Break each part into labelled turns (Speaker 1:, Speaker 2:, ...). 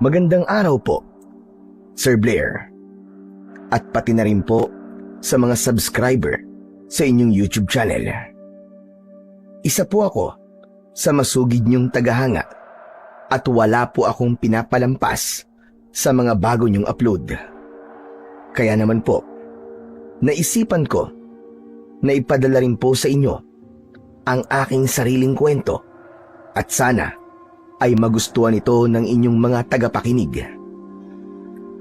Speaker 1: Magandang araw po, Sir Blair. At pati na rin po sa mga subscriber sa inyong YouTube channel. Isa po ako sa masugid niyong tagahanga at wala po akong pinapalampas sa mga bago niyong upload. Kaya naman po, naisipan ko na ipadala rin po sa inyo ang aking sariling kwento at sana ay magustuhan ito ng inyong mga tagapakinig.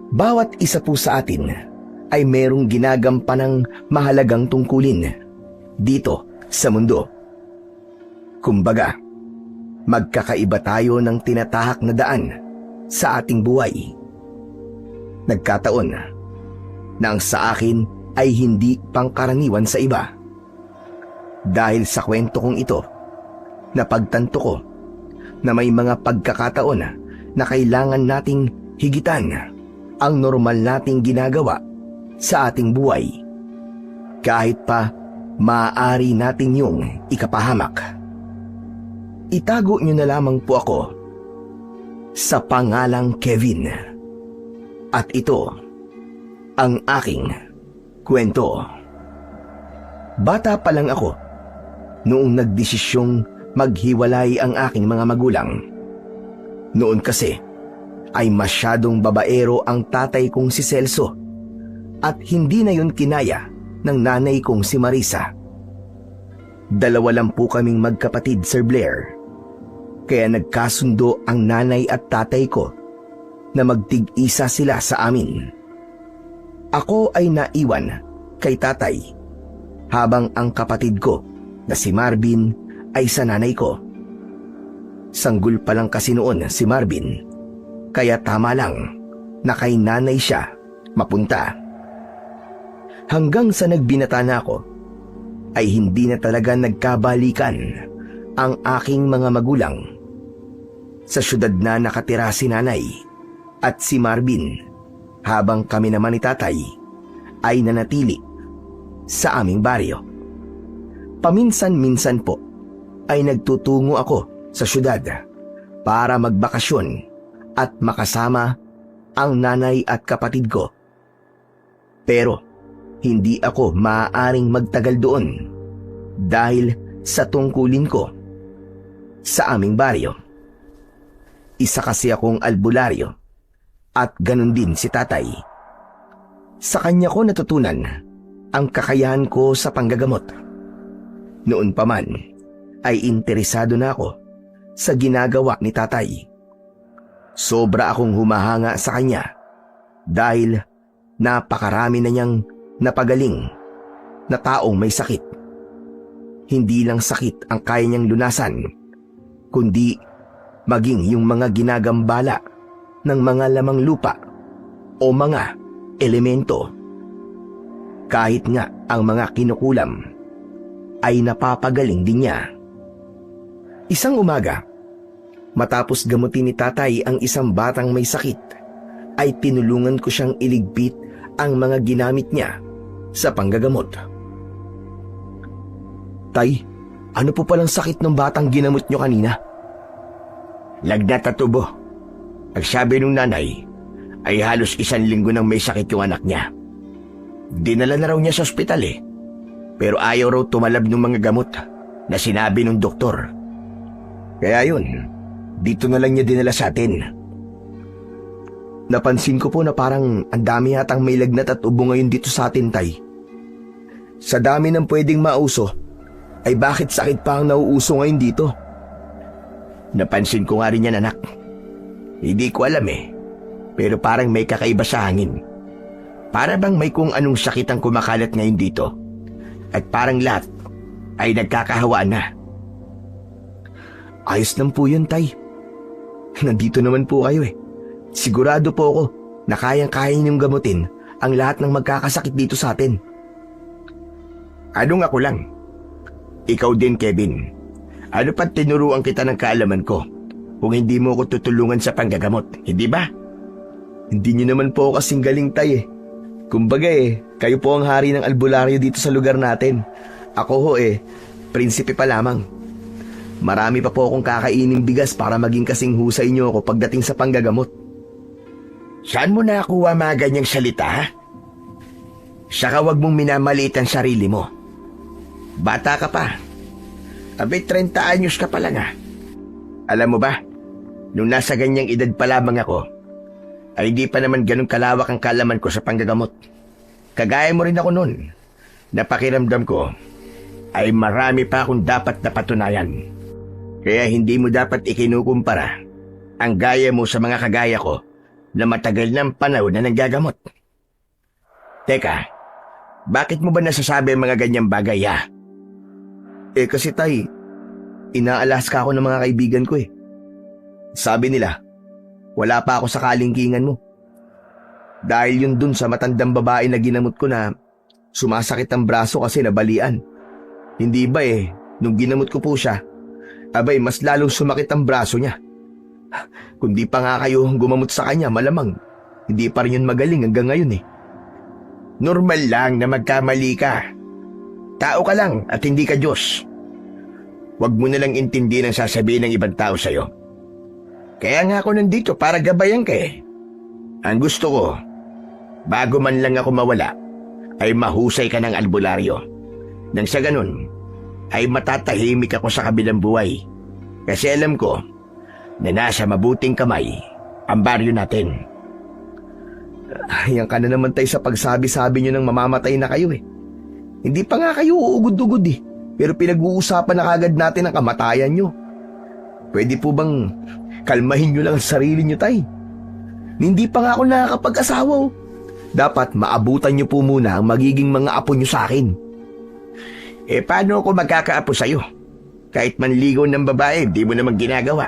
Speaker 1: Bawat isa po sa atin ay merong ginagampanang mahalagang tungkulin dito sa mundo. Kumbaga, magkakaiba tayo ng tinatahak na daan sa ating buhay. Nagkataon na ang sa akin ay hindi pangkaraniwan sa iba. Dahil sa kwento kong ito, napagtanto ko na may mga pagkakataon na kailangan nating higitan ang normal nating ginagawa sa ating buhay. Kahit pa maaari natin yung ikapahamak. Itago niyo na lamang po ako sa pangalang Kevin. At ito ang aking kwento. Bata pa lang ako noong nagdesisyong maghiwalay ang aking mga magulang. Noon kasi ay masyadong babaero ang tatay kong si Celso at hindi na yun kinaya ng nanay kong si Marisa. Dalawa lang po kaming magkapatid, Sir Blair. Kaya nagkasundo ang nanay at tatay ko na magtig-isa sila sa amin. Ako ay naiwan kay tatay habang ang kapatid ko na si Marvin ay sa nanay ko. Sanggol pa lang kasi noon si Marvin, kaya tama lang na kay nanay siya mapunta. Hanggang sa nagbinata na ako, ay hindi na talaga nagkabalikan ang aking mga magulang. Sa syudad na nakatira si nanay at si Marvin, habang kami naman ni tatay ay nanatili sa aming baryo. Paminsan-minsan po ay nagtutungo ako sa syudad para magbakasyon at makasama ang nanay at kapatid ko. Pero hindi ako maaaring magtagal doon dahil sa tungkulin ko sa aming baryo. Isa kasi akong albularyo at ganun din si tatay. Sa kanya ko natutunan ang kakayahan ko sa panggagamot. Noon pa man ay interesado na ako sa ginagawa ni tatay. Sobra akong humahanga sa kanya dahil napakarami na niyang napagaling na taong may sakit. Hindi lang sakit ang kaya niyang lunasan, kundi maging yung mga ginagambala ng mga lamang lupa o mga elemento. Kahit nga ang mga kinukulam ay napapagaling din niya. Isang umaga, matapos gamutin ni tatay ang isang batang may sakit, ay tinulungan ko siyang iligpit ang mga ginamit niya sa panggagamot. Tay, ano po palang sakit ng batang ginamot niyo kanina?
Speaker 2: Lagnat at ubo. Ang sabi ng nanay ay halos 1 linggo nang may sakit yung anak niya. Dinala na raw niya sa ospital pero ayaw raw tumalab ng mga gamot na sinabi ng doktor. Kaya yun, dito na lang niya dinala sa atin.
Speaker 1: Napansin ko po na parang ang dami yatang may lagnat at ubo ngayon dito sa atin, tay. Sa dami ng pwedeng mauso, ay bakit sakit pa ang nauuso ngayon dito?
Speaker 2: Napansin ko nga rin yan, anak. Hindi ko alam pero parang may kakaiba sa hangin. Para bang may kung anong sakit ang kumakalat ngayon dito. At parang lahat ay nagkakahawaan na.
Speaker 1: Ayos lang po yun, tay. Nandito naman po kayo Sigurado po ako na kayang-kaya niyong gamutin ang lahat ng magkakasakit dito sa atin.
Speaker 2: Ano nga ko lang? Ikaw din, Kevin. Ano pa tinuruan kita ng kaalaman ko kung hindi mo ko tutulungan sa panggagamot, hindi ba?
Speaker 1: Hindi niyo naman po ako kasing galing, tay. Kumbaga kayo po ang hari ng albularyo dito sa lugar natin. Ako prinsipe pa lamang. Marami pa po akong kakaining bigas para maging kasing husay niyo ako pagdating sa panggagamot.
Speaker 2: Saan mo nakuha mga ganyang salita, ha? Saka wag mong minamaliit ang sarili mo. Bata ka pa. Abay, 30 anyos ka pa lang, ha? Alam mo ba, nung nasa ganyang edad pa lamang ako, ay di pa naman ganun kalawak ang kalaman ko sa panggagamot. Kagaya mo rin ako noon. Napakiramdam ko ay marami pa akong dapat na patunayan. Kaya hindi mo dapat ikinukumpara ang gaya mo sa mga kagaya ko na matagal ng panahon na nanggagamot. Teka, bakit mo ba nasasabi ang mga ganyang bagay, ha?
Speaker 1: Kasi tay, inaalaska ako ng mga kaibigan ko eh. Sabi nila, wala pa ako sa kalingkingan mo. Dahil yun dun sa matandang babae na ginamot ko na sumasakit ang braso kasi nabalian. Hindi ba nung ginamot ko po siya, abay mas lalong sumakit ang braso niya. Kung di pa nga kayo gumamot sa kanya, malamang hindi pa rin yun magaling hanggang ngayon eh.
Speaker 2: Normal lang na magkamali ka. Tao ka lang at hindi ka Diyos. Huwag mo nalang intindihin ang sasabihin ng ibang tao sa'yo. Kaya nga ako nandito para gabayan ka eh. Ang gusto ko, bago man lang ako mawala, ay mahusay ka ng albularyo. Nang sa ganun, ay matatahimik ako sa kabilang buhay. Kasi alam ko na nasa mabuting kamay ang baryo natin.
Speaker 1: Yan ka na naman tayo sa pagsabi-sabi nyo ng mamamatay na kayo eh. Hindi pa nga kayo uugod-ugod eh. Pero pinag-uusapan na kagad natin ang kamatayan nyo. Pwede po bang kalmahin nyo lang ang sarili nyo, tay? Hindi pa nga ako nakakapag-asawa oh. Dapat maabutan nyo po muna ang magiging mga apo nyo sa akin.
Speaker 2: Paano ako magkakaapo sa'yo? Kahit manligaw ng babae, di mo naman ginagawa.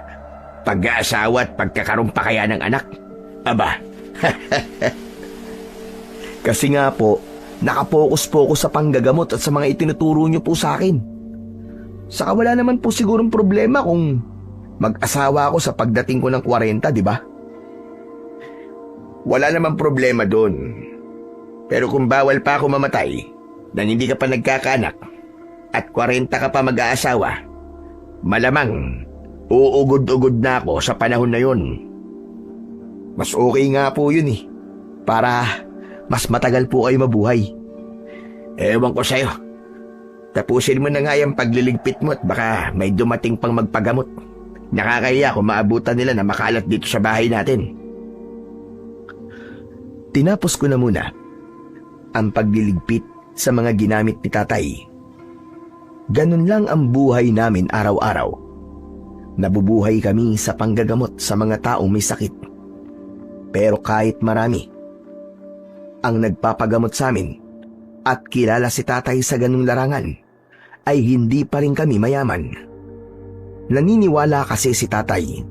Speaker 2: Pag-aasawa at pagkakaroon pa kaya ng anak? Aba,
Speaker 1: kasi nga po, nakapokus po ako sa panggagamot at sa mga itinuturo nyo po sa akin. Saka wala naman po sigurong problema kung mag-asawa ako sa pagdating ko ng 40, di ba?
Speaker 2: Wala namang problema doon. Pero kung bawal pa ako mamatay nang hindi ka pa nagkakaanak at 40 ka pa mag-aasawa, malamang uugod-ugod na ako sa panahon na yun.
Speaker 1: Mas okay nga po yun eh. Para mas matagal po kayo mabuhay.
Speaker 2: Ewan ko sa'yo. Tapusin mo na nga yung pagliligpit mo at baka may dumating pang magpagamot. Nakakahiya kung maabutan nila na makalat dito sa bahay natin.
Speaker 1: Tinapos ko na muna ang pagliligpit sa mga ginamit ni tatay. Ganun lang ang buhay namin araw-araw. Nabubuhay kami sa panggagamot sa mga taong may sakit. Pero kahit marami ang nagpapagamot sa amin at kilala si tatay sa ganung larangan, ay hindi pa rin kami mayaman. Naniniwala kasi si tatay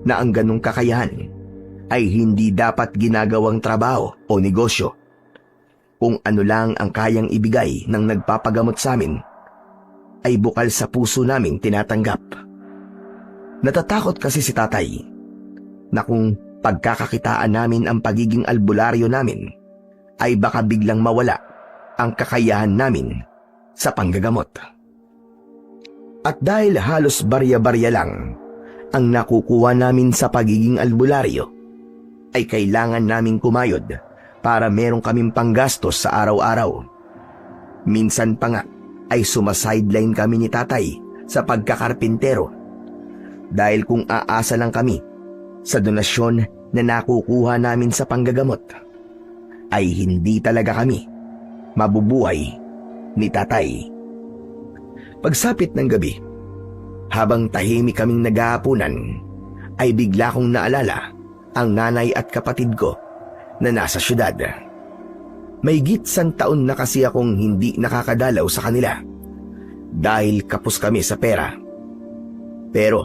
Speaker 1: na ang ganung kakayahan ay hindi dapat ginagawang trabaho o negosyo. Kung ano lang ang kayang ibigay ng nagpapagamot sa amin, ay bukal sa puso naming tinatanggap. Natatakot kasi si tatay na kung pagkakakitaan namin ang pagiging albularyo namin, ay baka biglang mawala ang kakayahan namin sa panggagamot. At dahil halos barya-barya lang ang nakukuha namin sa pagiging albularyo, ay kailangan naming kumayod para meron kaming panggastos sa araw-araw. Minsan pa nga ay sumasideline kami ni tatay sa pagkakarpintero dahil kung aasa lang kami sa donasyon na nakukuha namin sa panggagamot, ay hindi talaga kami mabubuhay ni tatay. Pagsapit ng gabi, habang tahimik kaming nag-aapunan, ay bigla kong naalala ang nanay at kapatid ko na nasa syudad. May gitsan taon na kasi akong hindi nakakadalaw sa kanila dahil kapos kami sa pera. Pero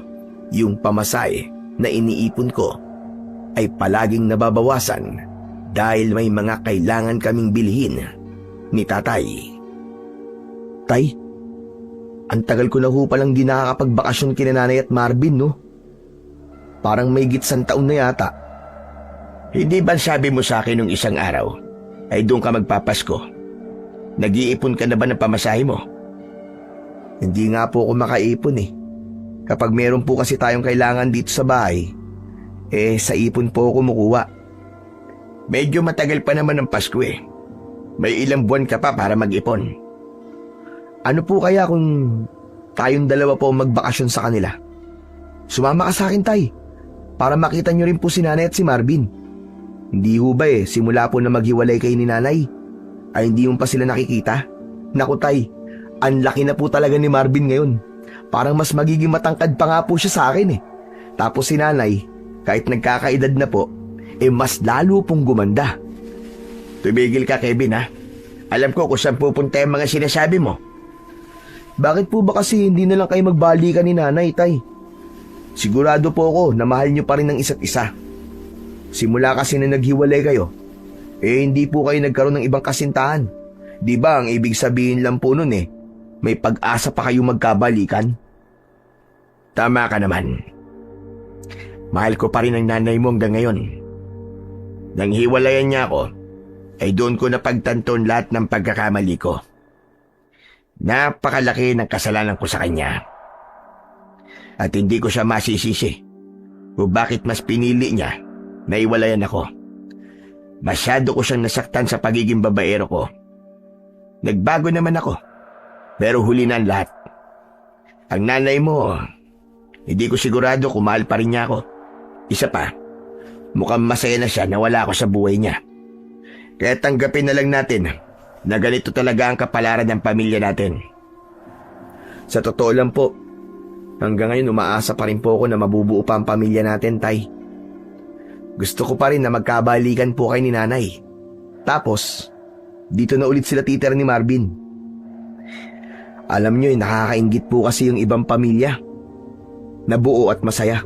Speaker 1: yung pamasahe na iniipon ko ay palaging nababawasan dahil may mga kailangan kaming bilhin ni tatay. Tay, ang tagal ko na ho palang di nakakapagbakasyon kina Nanay at Marvin, no? Parang may gitsan taon na yata.
Speaker 2: Hindi ba sabi mo sa akin nung isang araw ay doon ka magpapasko? Nag-iipon ka na ba ng pamasahe mo?
Speaker 1: Hindi nga po ako makaipon eh. Kapag meron po kasi tayong kailangan dito sa bahay, sa ipon po ako kumukuha.
Speaker 2: Medyo matagal pa naman ang Pasko eh. May ilang buwan ka pa para mag-ipon.
Speaker 1: Ano po kaya kung tayong dalawa po ang magbakasyon sa kanila? Sumama ka sa akin, tay, para makita nyo rin po si nanay at si Marvin. Hindi ho ba simula po na maghiwalay kayo ni nanay, ay hindi mo pa sila nakikita? Naku tay, ang laki na po talaga ni Marvin ngayon. Parang mas magiging matangkad pa nga po siya sa akin eh. Tapos si nanay, kahit nagkakaedad na po, mas lalo pong gumanda.
Speaker 2: Tumigil ka, Kevin, ha? Alam ko kung saan pupunta yung mga sinasabi mo.
Speaker 1: Bakit po ba kasi hindi na lang kayo magbalikan ni nanay, tay? Sigurado po ako na mahal nyo pa rin ng isa't isa. Simula kasi na naghiwalay kayo, hindi po kayo nagkaroon ng ibang kasintahan. Di ba ang ibig sabihin lang po nun may pag-asa pa kayo magkabalikan?
Speaker 2: Tama ka naman. Mahal ko pa rin ang nanay mo hanggang ngayon. Nang hiwalayan niya ako, ay doon ko napagtanton lahat ng pagkakamali ko. Napakalaki ng kasalanan ko sa kanya. At hindi ko siya masisisi kung bakit mas pinili niya na iwalayan ako. Masyado ko siyang nasaktan sa pagiging babaero ko. Nagbago naman ako, pero huli na ang lahat. Ang nanay mo, hindi ko sigurado kung mahal pa rin niya ako. Isa pa, mukhang masaya na siya na wala ako sa buhay niya. Kaya tanggapin na lang natin na ganito talaga ang kapalaran ng pamilya natin.
Speaker 1: Sa totoo lang po, hanggang ngayon umaasa pa rin po ako na mabubuo pa ang pamilya natin, tay. Gusto ko pa rin na magkabalikan po kayo ni nanay. Tapos, dito na ulit sila titira ni Marvin. Alam nyo nakakainggit po kasi yung ibang pamilya na buo at masaya.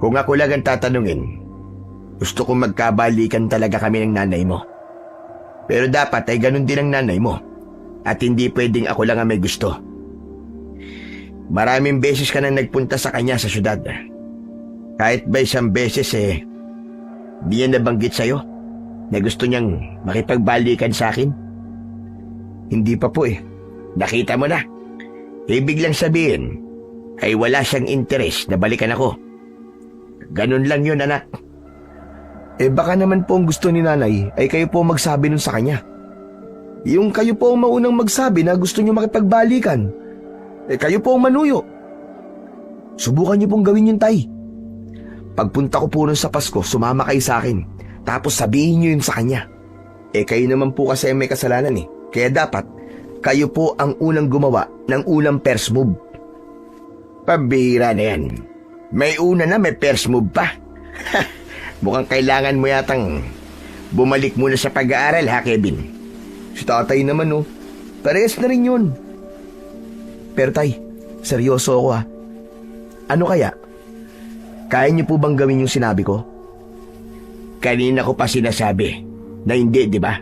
Speaker 2: Kung ako lang ang tatanungin, gusto kong magkabalikan talaga kami ng nanay mo. Pero dapat ay ganun din ang nanay mo. At hindi pwedeng ako lang ang may gusto. Maraming beses ka na nagpunta sa kanya sa syudad. Kahit ba isang beses di niya nabanggit sa'yo na gusto niyang makipagbalikan sa akin?
Speaker 1: Hindi pa po
Speaker 2: Nakita mo na. Ibig lang sabihin ay wala siyang interes na balikan ako. Ganun lang yun, anak.
Speaker 1: Baka naman po ang gusto ni nanay ay kayo po magsabi nun sa kanya. Yung kayo po ang maunang magsabi na gusto niyo makipagbalikan. Kayo po ang manuyo. Subukan niyo pong gawin yun, tay. Pagpunta ko po nun sa Pasko, sumama kayo sa akin. Tapos sabihin niyo yun sa kanya. Kayo naman po kasi may kasalanan Kaya dapat, kayo po ang unang gumawa ng unang first move.
Speaker 2: Pambihira na yan. May una na, may first move pa. Mukhang kailangan mo yatang bumalik muna sa pag-aaral, ha, Kevin?
Speaker 1: Si tatay naman, parehas na rin yun. Pero tay, seryoso ako Ano kaya? Kaya niyo po bang gawin yung sinabi ko?
Speaker 2: Kanina ko pa sinasabi na hindi, di ba?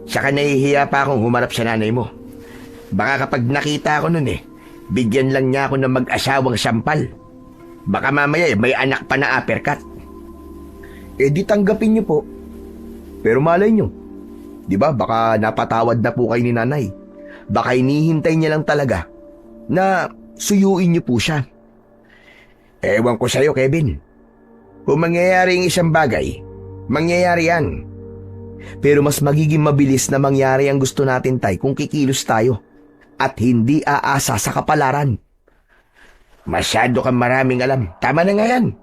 Speaker 2: Saka nahihiya pa akong humarap sa nanay mo. Baka kapag nakita ko nun bigyan lang niya ako ng mag-asawang sampal. Baka mamaya may anak pa na uppercut.
Speaker 1: Di tanggapin niyo po. Pero malay niyo, di ba baka napatawad na po kayo ni nanay. Baka hinihintay niya lang talaga na suyuin niyo po siya.
Speaker 2: Ewan ko sa'yo, Kevin. Kung mangyayari ang isang bagay, mangyayari yan.
Speaker 1: Pero mas magiging mabilis na mangyari ang gusto natin, tay, kung kikilos tayo at hindi aasa sa kapalaran.
Speaker 2: Masyado kang maraming alam. Tama na nga yan.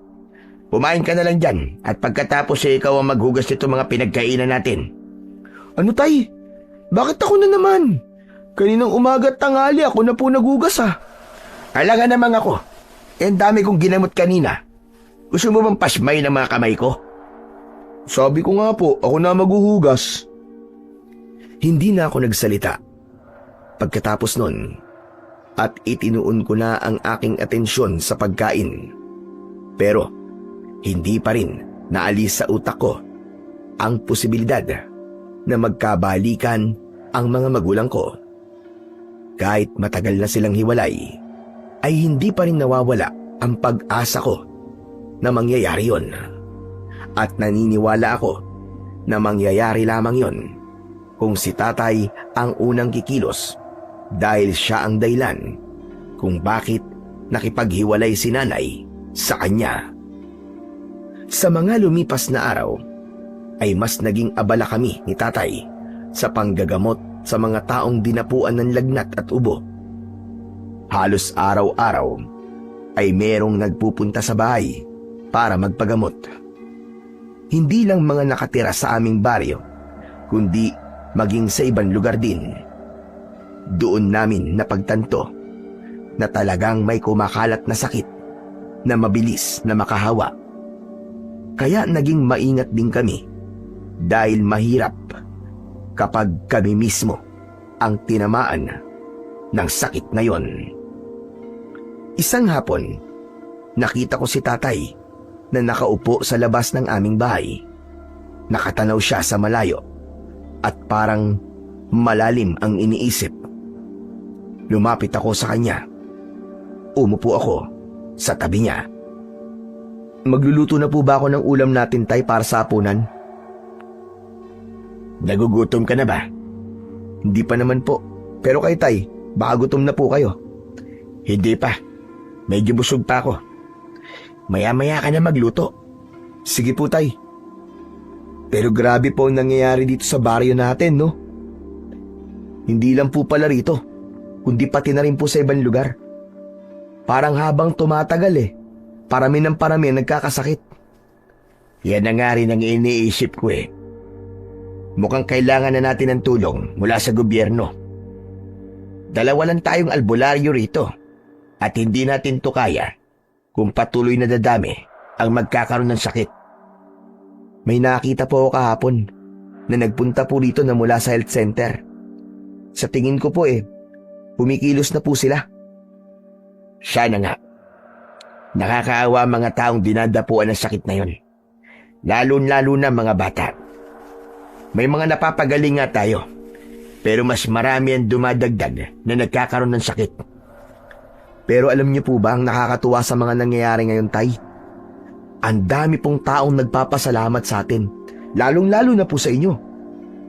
Speaker 2: Pumain ka na lang dyan at pagkatapos ikaw ang maghugas nito mga pinagkainan natin.
Speaker 1: Ano, tay? Bakit ako na naman? Kaninang umaga at tanghali ako na po naghugas
Speaker 2: Alangan naman ako. Ang dami kong ginamot kanina. Gusto mo bang pasmay ng mga kamay ko?
Speaker 1: Sabi ko nga po, ako na maghuhugas. Hindi na ako nagsalita. Pagkatapos nun, at itinuon ko na ang aking atensyon sa pagkain. Pero, hindi pa rin naalis sa utak ko ang posibilidad na magkabalikan ang mga magulang ko. Kahit matagal na silang hiwalay, ay hindi pa rin nawawala ang pag-asa ko na mangyayari yon. At naniniwala ako na mangyayari lamang yon kung si tatay ang unang kikilos dahil siya ang dahilan kung bakit nakipaghiwalay si nanay sa kanya. Sa mga lumipas na araw, ay mas naging abala kami ni tatay sa panggagamot sa mga taong dinapuan ng lagnat at ubo. Halos araw-araw ay merong nagpupunta sa bahay para magpagamot. Hindi lang mga nakatira sa aming baryo, kundi maging sa ibang lugar din. Doon namin napagtanto na talagang may kumakalat na sakit na mabilis na makahawa. Kaya naging maingat din kami dahil mahirap kapag kami mismo ang tinamaan ng sakit na yon. Isang hapon, nakita ko si tatay na nakaupo sa labas ng aming bahay. Nakatanaw siya sa malayo at parang malalim ang iniisip. Lumapit ako sa kanya. Umupo ako sa tabi niya. Magluluto na po ba ako ng ulam natin, tay, para sa hapunan?
Speaker 2: Nagugutom ka na ba?
Speaker 1: Hindi pa naman po. Pero kay tay, baka gutom na po kayo.
Speaker 2: Hindi pa. Medyo busog pa ako. Maya-maya ka na magluto.
Speaker 1: Sige po, tay. Pero grabe po ang nangyayari dito sa baryo natin, no? Hindi lang po pala rito, kundi pati na rin po sa ibang lugar. Parang habang tumatagal parami ng parami ang nagkakasakit.
Speaker 2: Yan na nga rin ang iniisip ko eh. Mukhang kailangan na natin ng tulong mula sa gobyerno. Dalawa lang tayong albularyo rito at hindi natin to kaya kung patuloy na dadami ang magkakaroon ng sakit.
Speaker 1: May nakita po ako kahapon na nagpunta po rito na mula sa health center. Sa tingin ko po pumikilos na po sila.
Speaker 2: Sana nga. Nakakaawa ang mga taong dinadapuan ng sakit na yon. Lalo-lalo na mga bata. May mga napapagaling nga tayo, pero mas marami ang dumadagdag na nagkakaroon ng sakit.
Speaker 1: Pero alam niyo po ba ang nakakatuwa sa mga nangyayari ngayon, tay? Ang dami pong taong nagpapasalamat sa atin, lalong-lalo na po sa inyo.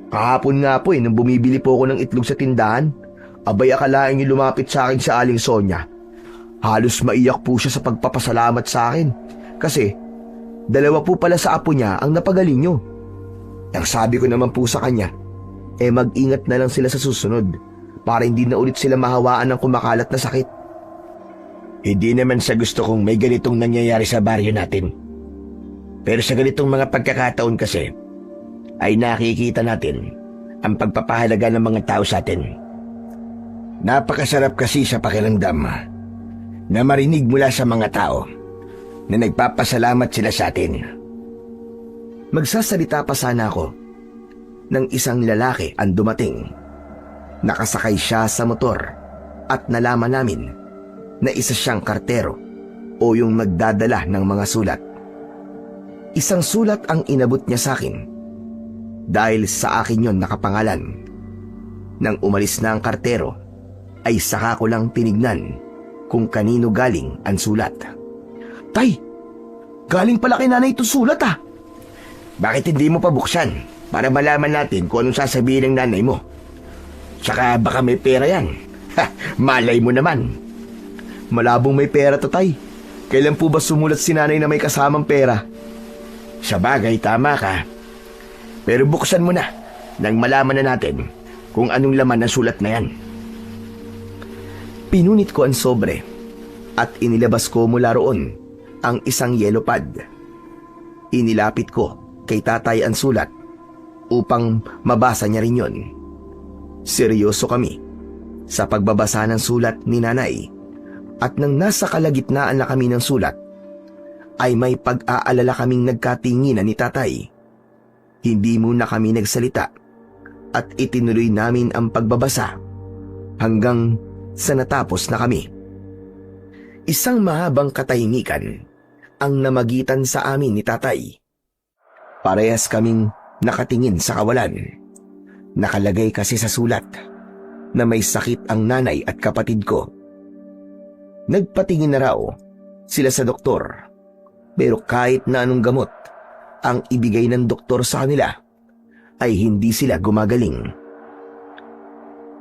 Speaker 1: Kahapon nga po nung bumibili po ako ng itlog sa tindahan, abay akalain niyo lumapit sa akin sa Aling Sonia. Halos maiyak po siya sa pagpapasalamat sa akin kasi dalawa po pala sa apo niya ang napagaling niyo. Ang sabi ko naman po sa kanya, mag-ingat na lang sila sa susunod para hindi na ulit sila mahawaan ng kumakalat na sakit.
Speaker 2: Hindi naman sa gusto kong may ganitong nangyayari sa baryo natin. Pero sa ganitong mga pagkakataon kasi, ay nakikita natin ang pagpapahalaga ng mga tao sa atin. Napakasarap kasi sa pakiramdam na marinig mula sa mga tao na nagpapasalamat sila sa atin.
Speaker 1: Magsasalita pa sana ako nang isang lalaki ang dumating. Nakasakay siya sa motor at nalaman namin na isa siyang kartero o yung magdadala ng mga sulat. Isang sulat ang inabot niya sa akin dahil sa akin yon nakapangalan. Nang umalis na ang kartero, ay saka ko lang tinignan kung kanino galing ang sulat. Tay, galing pala kay nanay itong sulat ah.
Speaker 2: Bakit hindi mo pa buksan para malaman natin kung anong sasabihin ng nanay mo? Saka baka may pera yan. Malay mo naman.
Speaker 1: Malabong may pera to, tay. Kailan po ba sumulat si nanay na may kasamang pera?
Speaker 2: Sa bagay, tama ka. Pero buksan mo na nang malaman na natin kung anong laman ng sulat na yan.
Speaker 1: Pinunit ko ang sobre at inilabas ko mula roon ang isang yellow pad. Inilapit ko kay tatay ang sulat upang mabasa niya rin yon. Seryoso kami sa pagbabasa ng sulat ni nanay at nang nasa kalagitnaan na kami ng sulat ay may pag-aalala kaming nagkatinginan ni tatay. Hindi muna kami nagsalita at itinuloy namin ang pagbabasa hanggang sa natapos na kami. Isang mahabang katahimikan ang namagitan sa amin ni tatay. Parehas kaming nakatingin sa kawalan. Nakalagay kasi sa sulat na may sakit ang nanay at kapatid ko. Nagpatingin na raw sila sa doktor, pero kahit na anong gamot ang ibigay ng doktor sa kanila ay hindi sila gumagaling.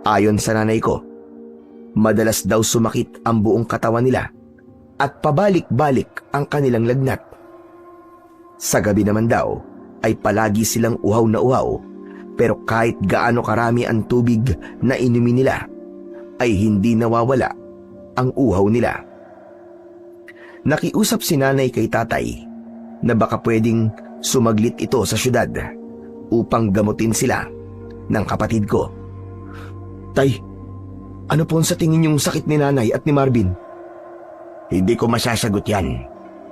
Speaker 1: Ayon sa nanay ko, madalas daw sumakit ang buong katawan nila at pabalik-balik ang kanilang lagnat. Sa gabi naman daw ay palagi silang uhaw na uhaw, pero kahit gaano karami ang tubig na inumin nila, ay hindi nawawala ang uhaw nila. Nakiusap si nanay kay tatay na baka pwedeng sumaglit ito sa syudad upang gamutin sila ng kapatid ko. Tay, ano po sa tingin yung sakit ni nanay at ni Marvin?
Speaker 2: Hindi ko masasagot yan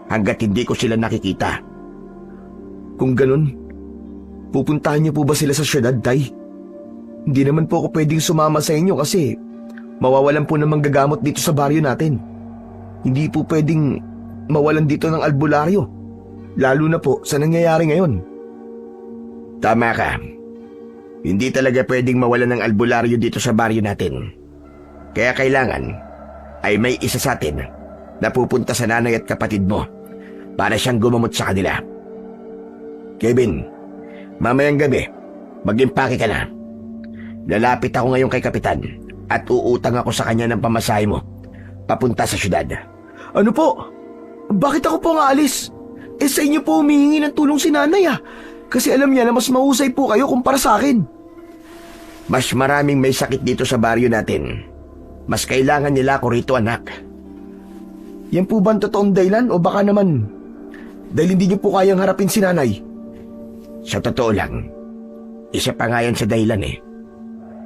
Speaker 2: hanggat hindi ko sila nakikita.
Speaker 1: Kung ganun, pupuntahan niyo po ba sila sa syudad, tay? Hindi naman po ako pwedeng sumama sa inyo kasi mawawalan po ng manggagamot dito sa baryo natin. Hindi po pwedeng mawalan dito ng albularyo, lalo na po sa nangyayari ngayon.
Speaker 2: Tama ka. Hindi talaga pwedeng mawalan ng albularyo dito sa baryo natin. Kaya kailangan ay may isa sa atin na pupunta sa nanay at kapatid mo para siyang gumamot sa kanila. Kevin, mamayang gabi, mag-impake ka na. Lalapit ako ngayon kay Kapitan at uutang ako sa kanya ng pamasahe mo papunta sa syudad.
Speaker 1: Ano po? Bakit ako po nga alis? Sa inyo po humihingi ng tulong si nanay kasi alam niya na mas mahusay po kayo kumpara sa akin.
Speaker 2: Mas maraming may sakit dito sa baryo natin. Mas kailangan nila ako rito, anak.
Speaker 1: Yan po ba ang totoong dahilan o baka naman dahil hindi niyo po kayang harapin si nanay?
Speaker 2: Sa totoo lang, isa pa nga yan sa dahilan eh.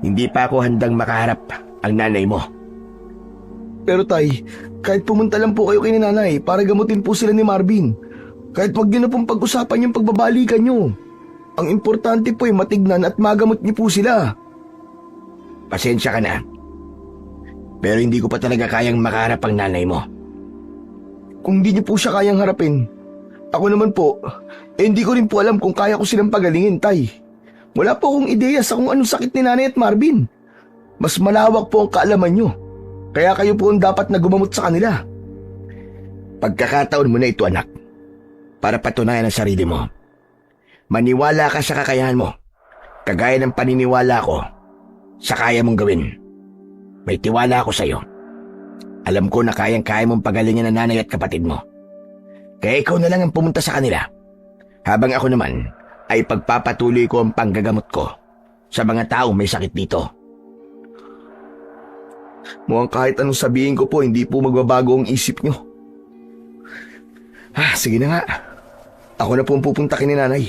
Speaker 2: Hindi pa ako handang makaharap ang nanay mo.
Speaker 1: Pero tay, kahit pumunta lang po kayo kay nanay para gamutin po sila ni Marvin, kahit wag niyo na pong pag-usapan yung pagbabalikan niyo. Ang importante po ay matignan at magamot niyo po sila.
Speaker 2: Pasensya ka na. Pero hindi ko pa talaga kayang makaharap ang nanay mo.
Speaker 1: Kung hindi niyo po siya kayang harapin, ako naman po, hindi ko rin po alam kung kaya ko silang pagalingin, tay. Wala po akong ideya sa kung anong sakit ni nanay at Marvin. Mas malawak po ang kaalaman niyo. Kaya kayo po ang dapat na gumamot sa kanila.
Speaker 2: Pagkakataon mo na ito, anak, para patunayan ang sarili mo. Maniwala ka sa kakayahan mo, kagaya ng paniniwala ko sa kaya mong gawin. May tiwala ako sa iyo. Alam ko na kayang-kaya mong pagalingin ang nanay at kapatid mo. Kaya ikaw na lang ang pumunta sa kanila, habang ako naman ay pagpapatuloy ko ang panggagamot ko sa mga taong may sakit dito.
Speaker 1: Mukhang kahit anong sabihin ko po, hindi po magbabago ang isip nyo. Sige na nga. Ako na po ang pupunta kay nanay.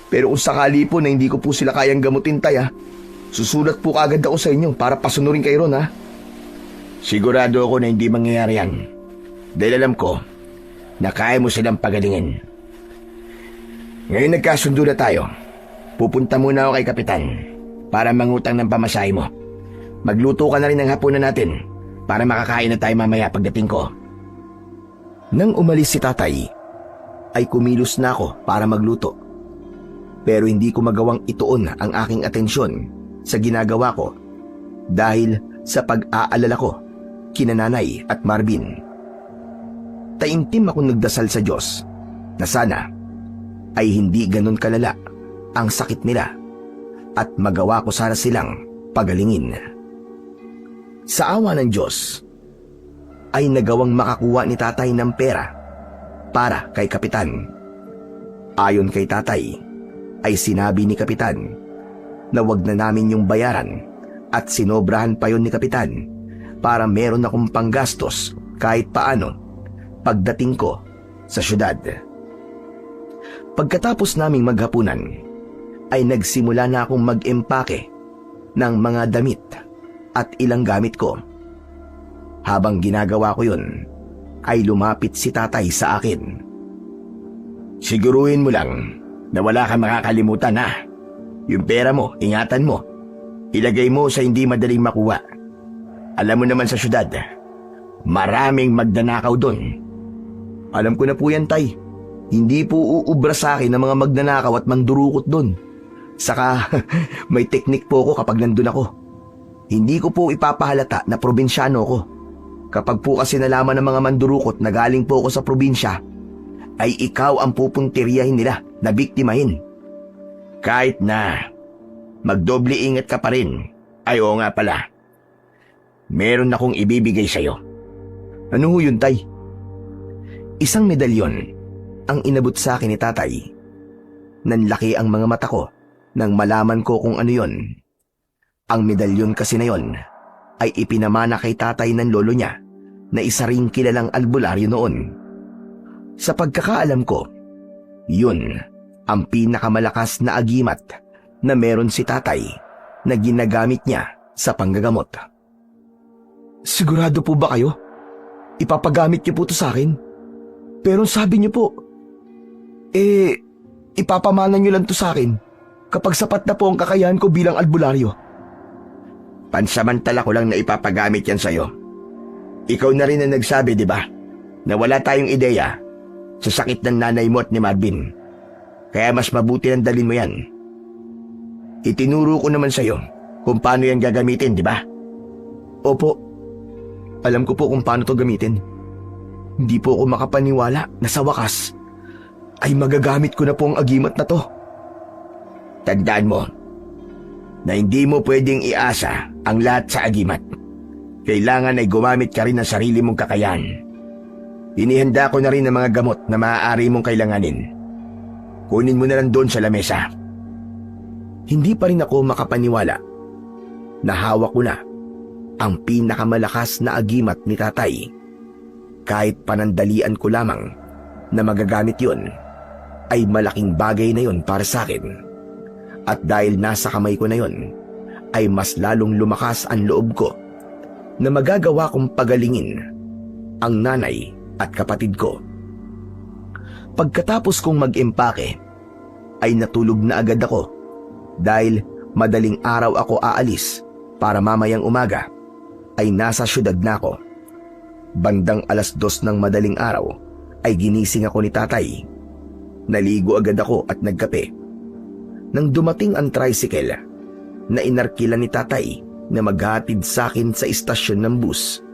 Speaker 1: Pero kung sakali po na hindi ko po sila kayang gamutin, tay, susulat po kaagad ako sa inyo para pasunurin kayo ron,
Speaker 2: Sigurado ako na hindi mangyayari yan. Dahil alam ko na kaya mo silang pagalingin. Ngayon nagkasundo na tayo. Pupunta muna ako kay Kapitan para mangutang ng pamasahe mo. Magluto ka na rin ng hapunan natin para makakain na tayo mamaya pagdating ko.
Speaker 1: Nang umalis si tatay, ay kumilos na ako para magluto. Pero hindi ko magawang ituon ang aking atensyon sa ginagawa ko dahil sa pag-aalala ko kina nanay at Marvin. Taimtim akong nagdasal sa Diyos na sana ay hindi ganun kalala ang sakit nila at magawa ko sana silang pagalingin. Sa awa ng Diyos, ay nagawang makakuha ni tatay ng pera para kay Kapitan. Ayon kay tatay, ay sinabi ni Kapitan na wag na namin yung bayaran at sinobrahan pa yon ni Kapitan para meron akong panggastos kahit paano pagdating ko sa syudad. Pagkatapos naming maghapunan, ay nagsimula na akong mag-empake ng mga damit at ilang gamit ko. Habang ginagawa ko yun, ay lumapit si tatay sa akin.
Speaker 2: Siguruhin mo lang na wala kang makakalimutan, Yung pera mo, ingatan mo. Ilagay mo sa hindi madaling makuha. Alam mo naman sa syudad, maraming magnanakaw doon.
Speaker 1: Alam ko na po yan, tay. Hindi po uubra sa akin ng mga magnanakaw at mandurukot doon. Saka may teknik po ako kapag nandun ako. Hindi ko po ipapahalata na probinsyano ko. Kapag po kasi nalaman ng mga mandurukot na galing po ako sa probinsya, ay ikaw ang pupuntiryahin nila na biktimahin.
Speaker 2: Kahit na magdoble ingat ka pa rin. Ay oo nga pala, meron akong ibibigay sa'yo.
Speaker 1: Ano ho yun, tay? Isang medalyon ang inabot sa akin ni tatay. Nanlaki ang mga mata ko nang malaman ko kung ano yon. Ang medalyon kasi na yon ay ipinamana kay tatay ng lolo niya na isa ring kilalang albularyo noon. Sa pagkakaalam ko, yun ang pinakamalakas na agimat na meron si tatay na ginagamit niya sa panggagamot. Sigurado po ba kayo? Ipapagamit niyo po to sa akin? Pero sabi niyo po, ipapamana niyo lang to sa akin kapag sapat na po ang kakayahan ko bilang albularyo.
Speaker 2: Pansamantala ko lang na ipapagamit yan sa'yo. Ikaw na rin ang nagsabi, di ba, na wala tayong ideya sa sakit ng nanay mo at ni Marvin. Kaya mas mabuti nang dalhin mo yan. Itinuro ko naman sa'yo kung paano yan gagamitin, di ba?
Speaker 1: Opo, alam ko po kung paano to gamitin. Hindi po ako makapaniwala na sa wakas ay magagamit ko na po ang agimat na to.
Speaker 2: Tandaan mo na hindi mo pwedeng iasa ang lahat sa agimat. Kailangan ay gumamit ka rin ng sarili mong kakayahan. Inihanda ko na rin ang mga gamot na maaari mong kailanganin. Kunin mo na lang doon sa lamesa.
Speaker 1: Hindi pa rin ako makapaniwala na hawak ko na ang pinakamalakas na agimat ni tatay. Kahit panandalian ko lamang na magagamit yon, ay malaking bagay na yon para sa akin. At dahil nasa kamay ko na yon, ay mas lalong lumakas ang loob ko na magagawa kong pagalingin ang nanay at kapatid ko. Pagkatapos kong mag-impake, ay natulog na agad ako dahil madaling araw ako aalis para mamayang umaga ay nasa syudad na ako. Bandang 2:00 ng madaling araw ay ginising ako ni tatay. Naligo agad ako at nagkape. Nang dumating ang tricycle na inarkila ni tatay na maghatid sa akin sa istasyon ng bus,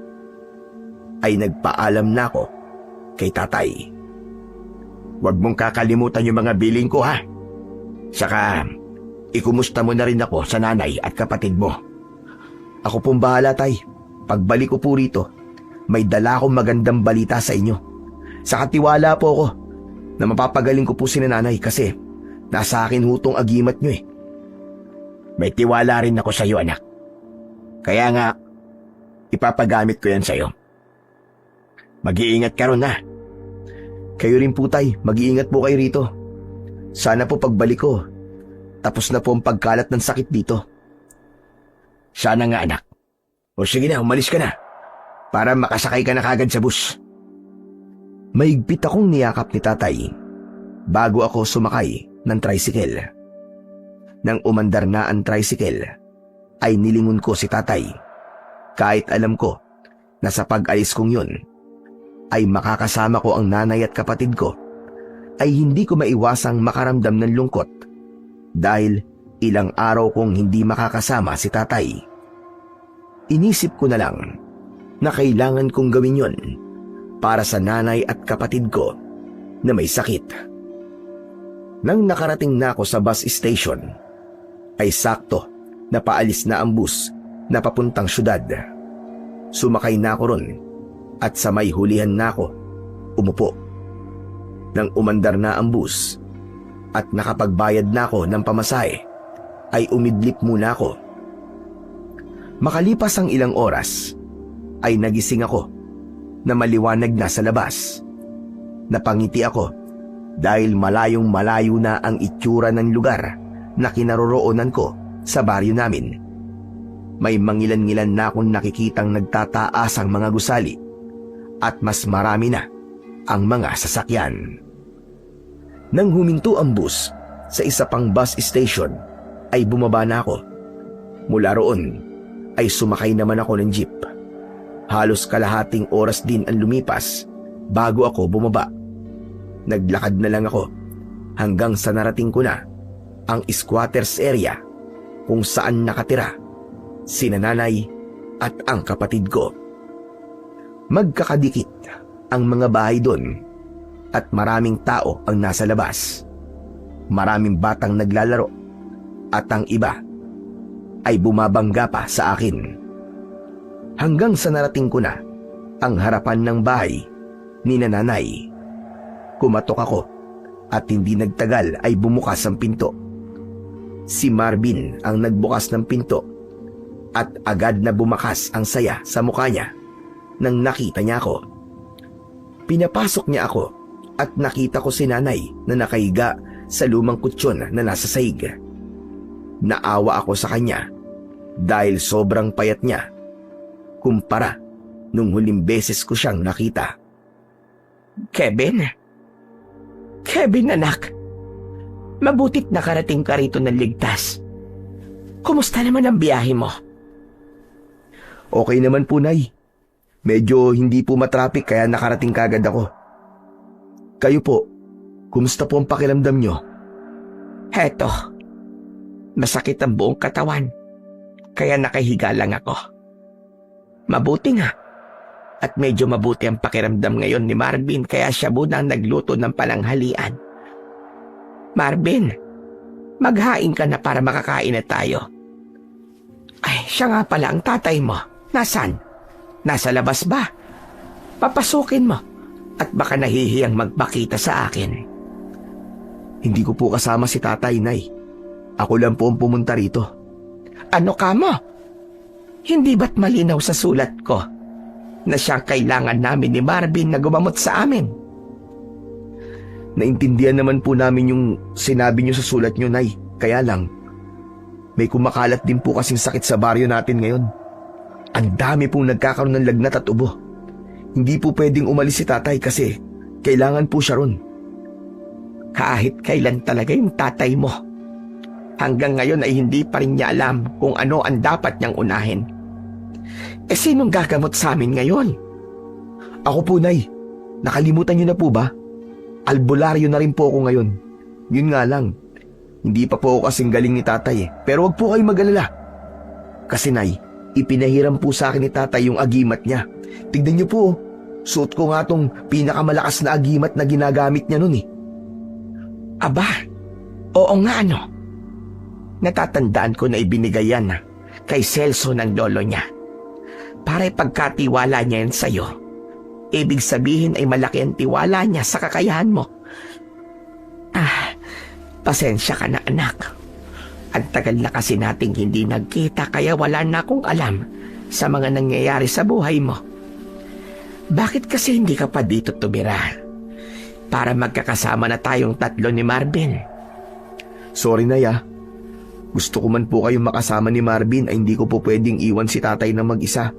Speaker 1: ay nagpaalam na ako kay tatay.
Speaker 2: Huwag mong kakalimutan yung mga billing ko, ha? Saka, ikumusta mo na rin ako sa nanay at kapatid mo.
Speaker 1: Ako pong bahala, tay. Pagbalik ko po rito, may dala akong magandang balita sa inyo. Saka tiwala po ako na mapapagaling ko po si nanay kasi nasa akin hutong agimat nyo eh.
Speaker 2: May tiwala rin ako sa iyo, anak. Kaya nga, ipapagamit ko yan sa iyo. Mag-iingat ka ron, ha?
Speaker 1: Kayo rin po, tay. Mag-iingat po kayo rito. Sana po pagbalik ko, tapos na po ang pagkalat ng sakit dito.
Speaker 2: Sana nga, anak. O sige na, umalis ka na para makasakay ka na kagad sa bus.
Speaker 1: Maigpit akong niyakap ni tatay bago ako sumakay ng tricycle. Nang umandar na ang tricycle, ay nilingon ko si tatay. Kahit alam ko na sa pag-alis kong yun, ay makakasama ko ang nanay at kapatid ko, ay hindi ko maiwasang makaramdam ng lungkot dahil ilang araw kong hindi makakasama si tatay. Inisip ko na lang na kailangan kong gawin yon para sa nanay at kapatid ko na may sakit. Nang nakarating na ako sa bus station, ay sakto na paalis na ang bus na papuntang syudad. Sumakay na ako ron at sa may hulihan na ako umupo. Nang umandar na ang bus at nakapagbayad na ako ng pamasahe, ay umidlip muna ako. Makalipas ang ilang oras, ay nagising ako na maliwanag na sa labas. Napangiti ako dahil malayong malayo na ang itsura ng lugar na kinaroroonan ko sa baryo namin. May mangilan-ngilan na akong nakikitang nagtataas ang mga gusali at mas marami na ang mga sasakyan. Nang huminto ang bus sa isa pang bus station, ay bumaba na ako. Mula roon ay sumakay naman ako ng jeep. Halos kalahating oras din ang lumipas bago ako bumaba. Naglakad na lang ako hanggang sa narating ko na ang squatters area kung saan nakatira si nanay at ang kapatid ko. Magkakadikit ang mga bahay doon at maraming tao ang nasa labas. Maraming batang naglalaro at ang iba ay bumabangga pa sa akin. Hanggang sa narating ko na ang harapan ng bahay ni nanay. Kumatok ako At hindi nagtagal ay bumukas ang pinto. Si Marvin ang nagbukas ng pinto at agad na bumakas ang saya sa mukha niya nang nakita niya ako. Pinapasok niya ako at nakita ko si nanay na nakahiga sa lumang kutsyon na nasa sahig. Naawa ako sa kanya dahil sobrang payat niya kumpara nung huling beses ko siyang nakita.
Speaker 2: Kevin? Kevin, anak. Mabutit nakarating ka rito ng ligtas. Kumusta naman ang biyahe mo?
Speaker 1: Okay naman po, Nay. Medyo hindi po matraffic kaya nakarating kagad ako. Kayo po, kumusta po ang pakiramdam nyo?
Speaker 2: Heto, masakit ang buong katawan, kaya nakahiga lang ako. Mabuti nga. At medyo mabuti ang pakiramdam ngayon ni Marvin kaya siya muna ang nagluto ng palanghalian. Marvin, maghain ka na para makakain na tayo. Ay, siya nga pala ang tatay mo. Nasaan? Nasa labas ba? Papasukin mo at baka nahihiyang magpakita sa akin.
Speaker 1: Hindi ko po kasama si tatay, Nay. Ako lang po ang pumunta rito.
Speaker 2: Ano ka mo? Hindi ba't malinaw sa sulat ko na siyang kailangan namin ni Marvin na gumamot sa amin?
Speaker 1: Naintindihan naman po namin yung sinabi niyo sa sulat niyo, Nay. Kaya lang, may kumakalat din po kasing sakit sa baryo natin ngayon. Ang dami pong nagkakaroon ng lagnat at ubo. Hindi po pwedeng umalis si tatay kasi kailangan po siya ron.
Speaker 2: Kahit kailan talaga yung tatay mo, hanggang ngayon ay hindi pa rin niya alam kung ano ang dapat niyang unahin. Sinong gagamot sa amin ngayon?
Speaker 1: Ako po, Nay. Nakalimutan niyo na po ba? Albularyo na rin po ako ngayon. Yun nga lang, hindi pa po ako kasing galing ni tatay Pero wag po kayong mag-alala. Kasi, Nay, ipinahiram po sa akin ni tatay yung agimat niya. Tignan niyo po, suot ko nga tong pinakamalakas na agimat na ginagamit niya nun
Speaker 2: Aba, oo nga ano. Natatandaan ko na ibinigay yan kay Celso ng lolo niya. Para ipagkatiwala niya yan sa'yo. Ibig sabihin ay malaki ang tiwala niya sa kakayahan mo. Pasensya ka na, anak. Ang tagal na kasi nating hindi nagkita kaya wala na akong alam sa mga nangyayari sa buhay mo. Bakit kasi hindi ka pa dito tumira? Para magkakasama na tayong tatlo ni Marvin.
Speaker 1: Sorry, Nay. Gusto ko man po kayong makasama ni Marvin ay hindi ko po pwedeng iwan si tatay na mag-isa.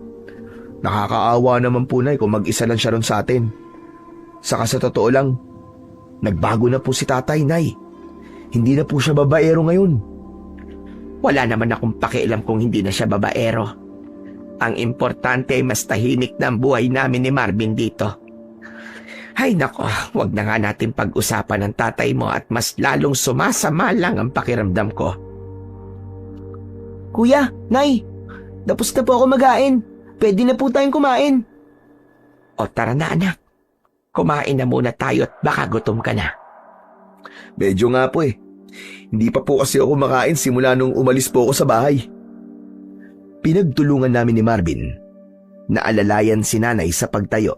Speaker 1: Nakakaawa naman po, Nay, kung mag-isa lang siya ron sa atin. Saka sa totoo lang, nagbago na po si tatay, Nay. Hindi na po siya babaero ngayon.
Speaker 2: Wala naman akong pakialam kung hindi na siya babaero. Ang importante ay mas tahimik na ang buhay namin ni Marvin dito. Ay nako, wag na nga natin pag-usapan ng tatay mo at mas lalong sumasama lang ang pakiramdam ko.
Speaker 3: Kuya, Nay, tapos na po ako mag-ain. Pwede na po tayong kumain.
Speaker 2: O tara na, anak. Kumain na muna tayo at baka gutom ka na.
Speaker 1: Medyo nga po Hindi pa po kasi ako makain simula nung umalis po ako sa bahay. Pinagtulungan namin ni Marvin na alalayan si nanay sa pagtayo.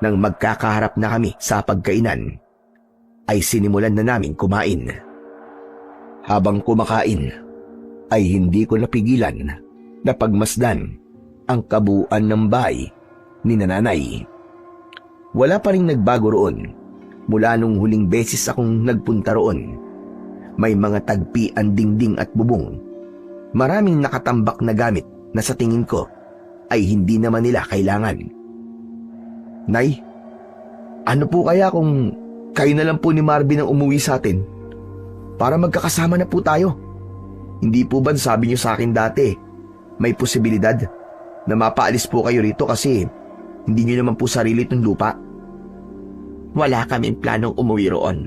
Speaker 1: Nang magkakaharap na kami sa pagkainan, ay sinimulan na namin kumain. Habang kumakain, ay hindi ko napigilan na pagmasdan ang kabuuan ng bahay ni nanay. Wala pa ring nagbago roon mula nung huling beses akong nagpunta roon. May mga tagpi ang dingding at bubong. Maraming nakatambak na gamit na sa tingin ko ay hindi naman nila kailangan. Nay, ano po kaya kung kayo na lang po ni Marvin ang umuwi sa atin? Para magkakasama na po tayo. Hindi po ba sabi niyo sa akin dati, may posibilidad na mapaalis po kayo rito kasi hindi niyo naman po sarili itong lupa?
Speaker 2: Wala kaming planong umuwi roon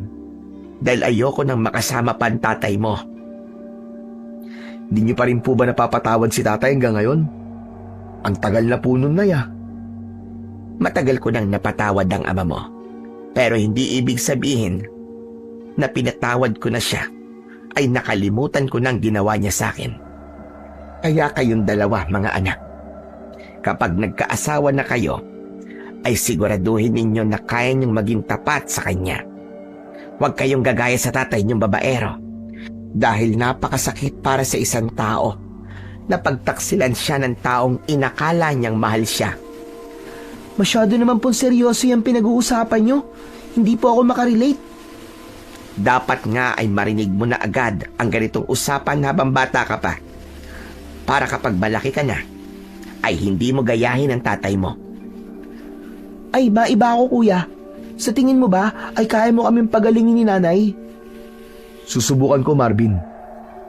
Speaker 2: dahil ayoko nang makasama pa ang tatay mo.
Speaker 1: Hindi niyo pa rin po ba napapatawad si tatay hanggang ngayon? Ang tagal na po nun, Nay.
Speaker 2: Matagal ko nang napatawad ang ama mo, pero hindi ibig sabihin na pinatawad ko na siya ay nakalimutan ko nang ginawa niya sa akin. Kaya kayong dalawa, mga anak, kapag nagkaasawa na kayo, ay siguraduhin ninyo na kaya niyong maging tapat sa kanya. Huwag kayong gagaya sa tatay niyong babaero. Dahil napakasakit para sa isang tao na pagtaksilan siya ng taong inakala niyang mahal siya.
Speaker 3: Masyado naman pong seryoso yung pinag-uusapan nyo. Hindi po ako makarelate.
Speaker 2: Dapat nga ay marinig mo na agad ang ganitong usapan habang bata ka pa. Para kapag malaki ka na, ay hindi mo gayahin ang tatay mo.
Speaker 3: Ay, iba ako kuya. Sa tingin mo ba ay kaya mo kaming pagalingin ni nanay?
Speaker 1: Susubukan ko, Marvin.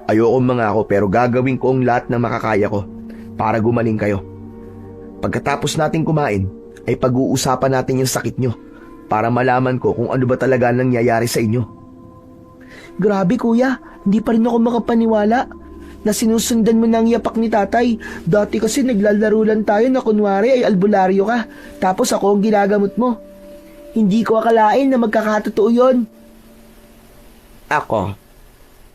Speaker 1: Ayoko mangako pero gagawin ko ang lahat ng makakaya ko para gumaling kayo. Pagkatapos natin kumain, ay pag-uusapan natin yung sakit nyo para malaman ko kung ano ba talaga nangyayari sa inyo.
Speaker 3: Grabe kuya, hindi pa rin ako makapaniwala na sinusundan mo ng yapak ni tatay. Dati kasi naglalaro lang tayo na kunwari ay albularyo ka, tapos ako ang ginagamot mo. Hindi ko akalain na magkakatotoo yun.
Speaker 2: Ako,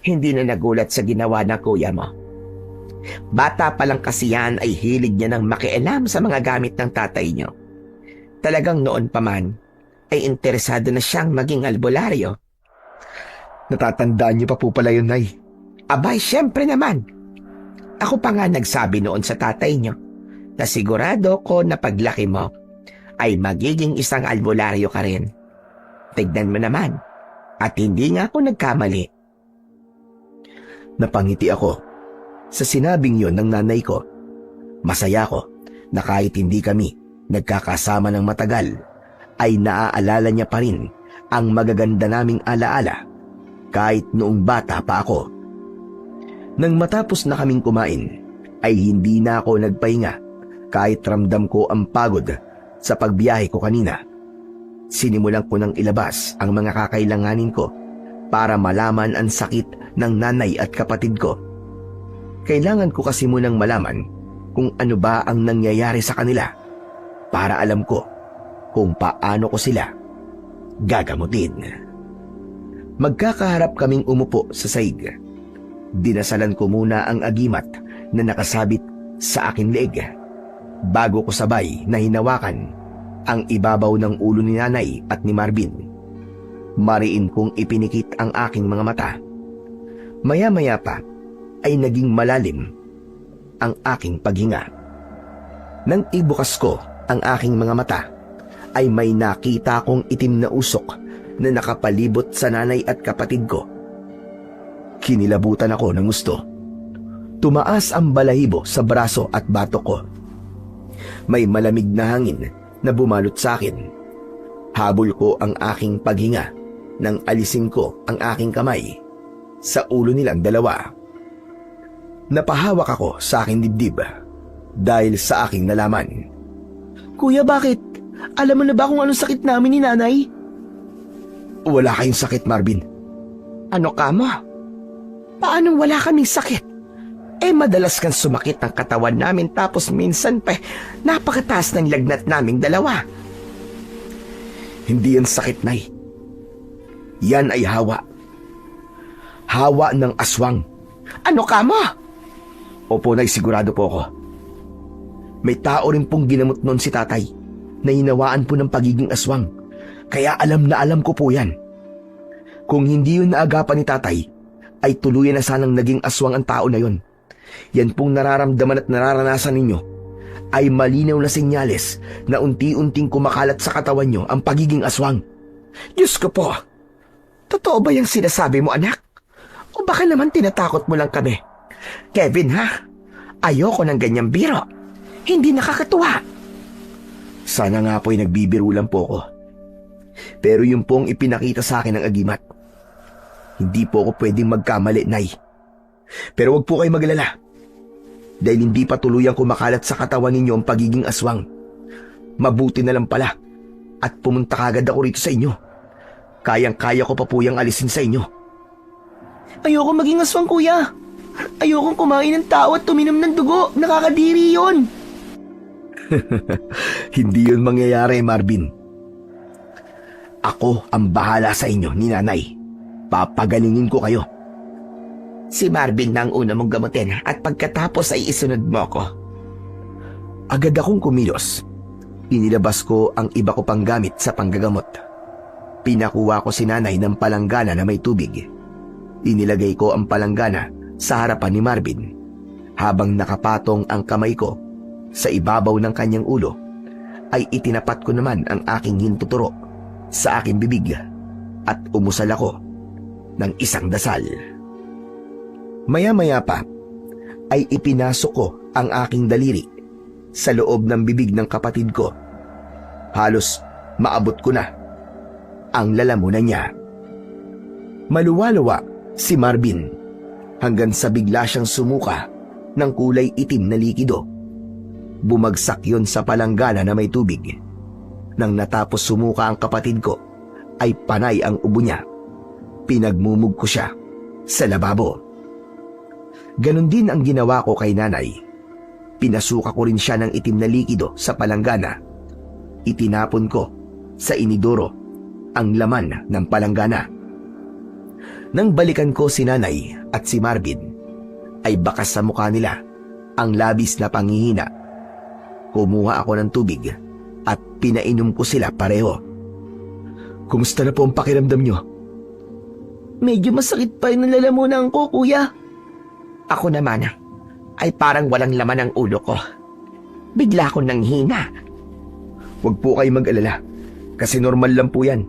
Speaker 2: hindi na nagulat sa ginawa ng kuya mo. Bata pa lang kasi yan ay hilig niya ng makialam sa mga gamit ng tatay niyo. Talagang noon pa man ay interesado na siyang maging albularyo.
Speaker 1: Natatandaan niyo pa po pala yun, Nay.
Speaker 2: Abay, syempre naman. Ako pa nga nagsabi noon sa tatay niyo na sigurado ko na paglaki mo ay magiging isang albularyo ka rin. Tignan mo naman, at hindi nga ako nagkamali.
Speaker 1: Napangiti ako sa sinabing yon ng nanay ko. Masaya ko na kahit hindi kami nagkakasama ng matagal, ay naaalala niya pa rin ang magaganda naming alaala kahit noong bata pa ako. Nang matapos na kaming kumain, ay hindi na ako nagpahinga kahit ramdam ko ang pagod sa pagbiyahe ko kanina. Sinimulan ko nang ilabas ang mga kakailanganin ko para malaman ang sakit ng nanay at kapatid ko. Kailangan ko kasi munang malaman kung ano ba ang nangyayari sa kanila para alam ko kung paano ko sila gagamutin. Magkakaharap kaming umupo sa saig. Dinasalan ko muna ang agimat na nakasabit sa aking leeg bago ko sabay na hinawakan ang ibabaw ng ulo ni nanay at ni Marvin. Mariin kong ipinikit ang aking mga mata. Maya-maya pa ay naging malalim ang aking paghinga. Nang ibukas ko ang aking mga mata, ay may nakita kong itim na usok na nakapalibot sa nanay at kapatid ko. Kinilabutan ako ng gusto. Tumaas ang balahibo sa braso at batok ko. May malamig na hangin na bumalot sa akin. Habol ko ang aking paghinga nang alisin ko ang aking kamay sa ulo nilang dalawa. Napahawak ako sa aking dibdib dahil sa aking nalaman.
Speaker 3: Kuya, bakit? Alam mo na ba kung anong sakit namin ni nanay?
Speaker 1: Wala kayong sakit, Marvin.
Speaker 2: Ano ka mo? Paanong wala kaming sakit? Madalas kang sumakit ang katawan namin tapos minsan pa napakataas ng lagnat naming dalawa.
Speaker 1: Hindi yan sakit, Nay. Yan ay hawa. Hawa ng aswang.
Speaker 2: Ano ka mo?
Speaker 1: Opo, Nay, sigurado po ako. May tao rin pong ginamot noon si tatay na hinawaan po ng pagiging aswang. Kaya alam na alam ko po yan. Kung hindi yun naagapan ni tatay, ay tuluyan na sanang naging aswang ang tao na yun. Yan pong nararamdaman at nararanasan ninyo ay malinaw na senyales na unti-unting kumakalat sa katawan nyo ang pagiging aswang.
Speaker 2: Diyos ko po, totoo ba yung sinasabi mo, anak? O baka naman tinatakot mo lang kami? Kevin, ha? Ayoko ng ganyang biro. Hindi nakakatuwa.
Speaker 1: Sana nga po'y nagbibiro lang po ako. Pero yung pong ipinakita sa akin ng agimat, hindi po ako pwedeng magkamali, Nay. Pero wag po kayo maglala. Dahil hindi pa tuluyang kumakalat sa katawan ninyo ang pagiging aswang. Mabuti na lang pala at pumunta kagad ako rito sa inyo. Kayang-kaya ko pa po yung alisin sa inyo.
Speaker 3: Ayoko maging aswang, kuya. Ayokong kumain ng tao at tuminom ng dugo. Nakakadiri yon.
Speaker 1: Hindi yun mangyayari, Marvin. Ako ang bahala sa inyo ni nanay. Papagalingin ko kayo.
Speaker 2: Si Marvin na ang una mong gamutin at pagkatapos ay isunod mo ako.
Speaker 1: Agad akong kumilos. Inilabas ko ang iba ko pang gamit sa panggagamot. Pinakuha ko si nanay ng palanggana na may tubig. Inilagay ko ang palanggana sa harapan ni Marvin habang nakapatong ang kamay ko sa ibabaw ng kanyang ulo ay itinapat ko naman ang aking hintuturo sa aking bibig at umusal ako ng isang dasal. Maya-maya pa ay ipinasok ko ang aking daliri sa loob ng bibig ng kapatid ko. Halos maabot ko na ang lalamunan niya. Maluwalawa si Marvin hanggang sa bigla siyang sumuka ng kulay itim na likido. Bumagsak yon sa palanggana na may tubig. Nang natapos sumuka ang kapatid ko, ay panay ang ubo niya. Pinagmumug ko siya sa lababo. Ganon din ang ginawa ko kay nanay. Pinasuka ko rin siya ng itim na likido sa palanggana. Itinapon ko sa inidoro ang laman ng palanggana. Nang balikan ko si nanay at si Marvin, ay bakas sa mukha nila ang labis na panghihina. Kumuha ako ng tubig at pinainom ko sila pareho. Kumusta na po ang pakiramdam nyo?
Speaker 3: Medyo masakit pa yung nalalamunan ko, kuya.
Speaker 2: Ako naman ay parang walang laman ang ulo ko. Bigla ko nang hina.
Speaker 1: Huwag po kayo mag-alala kasi normal lang po yan.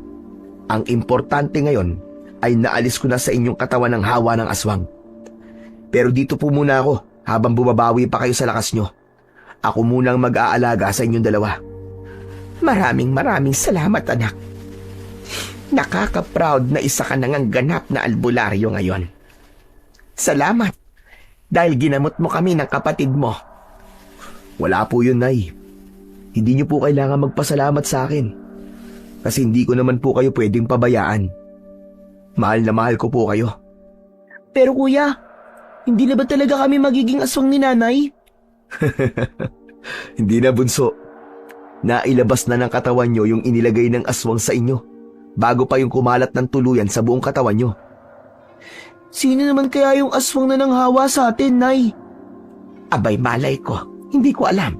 Speaker 1: Ang importante ngayon ay naalis ko na sa inyong katawan ng hawa ng aswang. Pero dito po muna ako habang bumabawi pa kayo sa lakas nyo. Ako munang mag-aalaga sa inyong dalawa.
Speaker 2: Maraming salamat, anak. Nakaka-proud na isa ka nang ganap na albularyo ngayon. Salamat dahil ginamot mo kami ng kapatid mo.
Speaker 1: Wala po yun, Nay. Hindi niyo po kailangan magpasalamat sa akin. Kasi hindi ko naman po kayo pwedeng pabayaan. Mahal na mahal ko po kayo.
Speaker 3: Pero kuya, hindi na ba talaga kami magiging aswang ni nanay?
Speaker 1: Hindi na, bunso. Nailabas na ng katawan nyo yung inilagay ng aswang sa inyo bago pa yung kumalat ng tuluyan sa buong katawan nyo.
Speaker 3: Sino naman kaya yung aswang na nanghawa sa atin, Nay?
Speaker 2: Abay, malay ko. Hindi ko alam.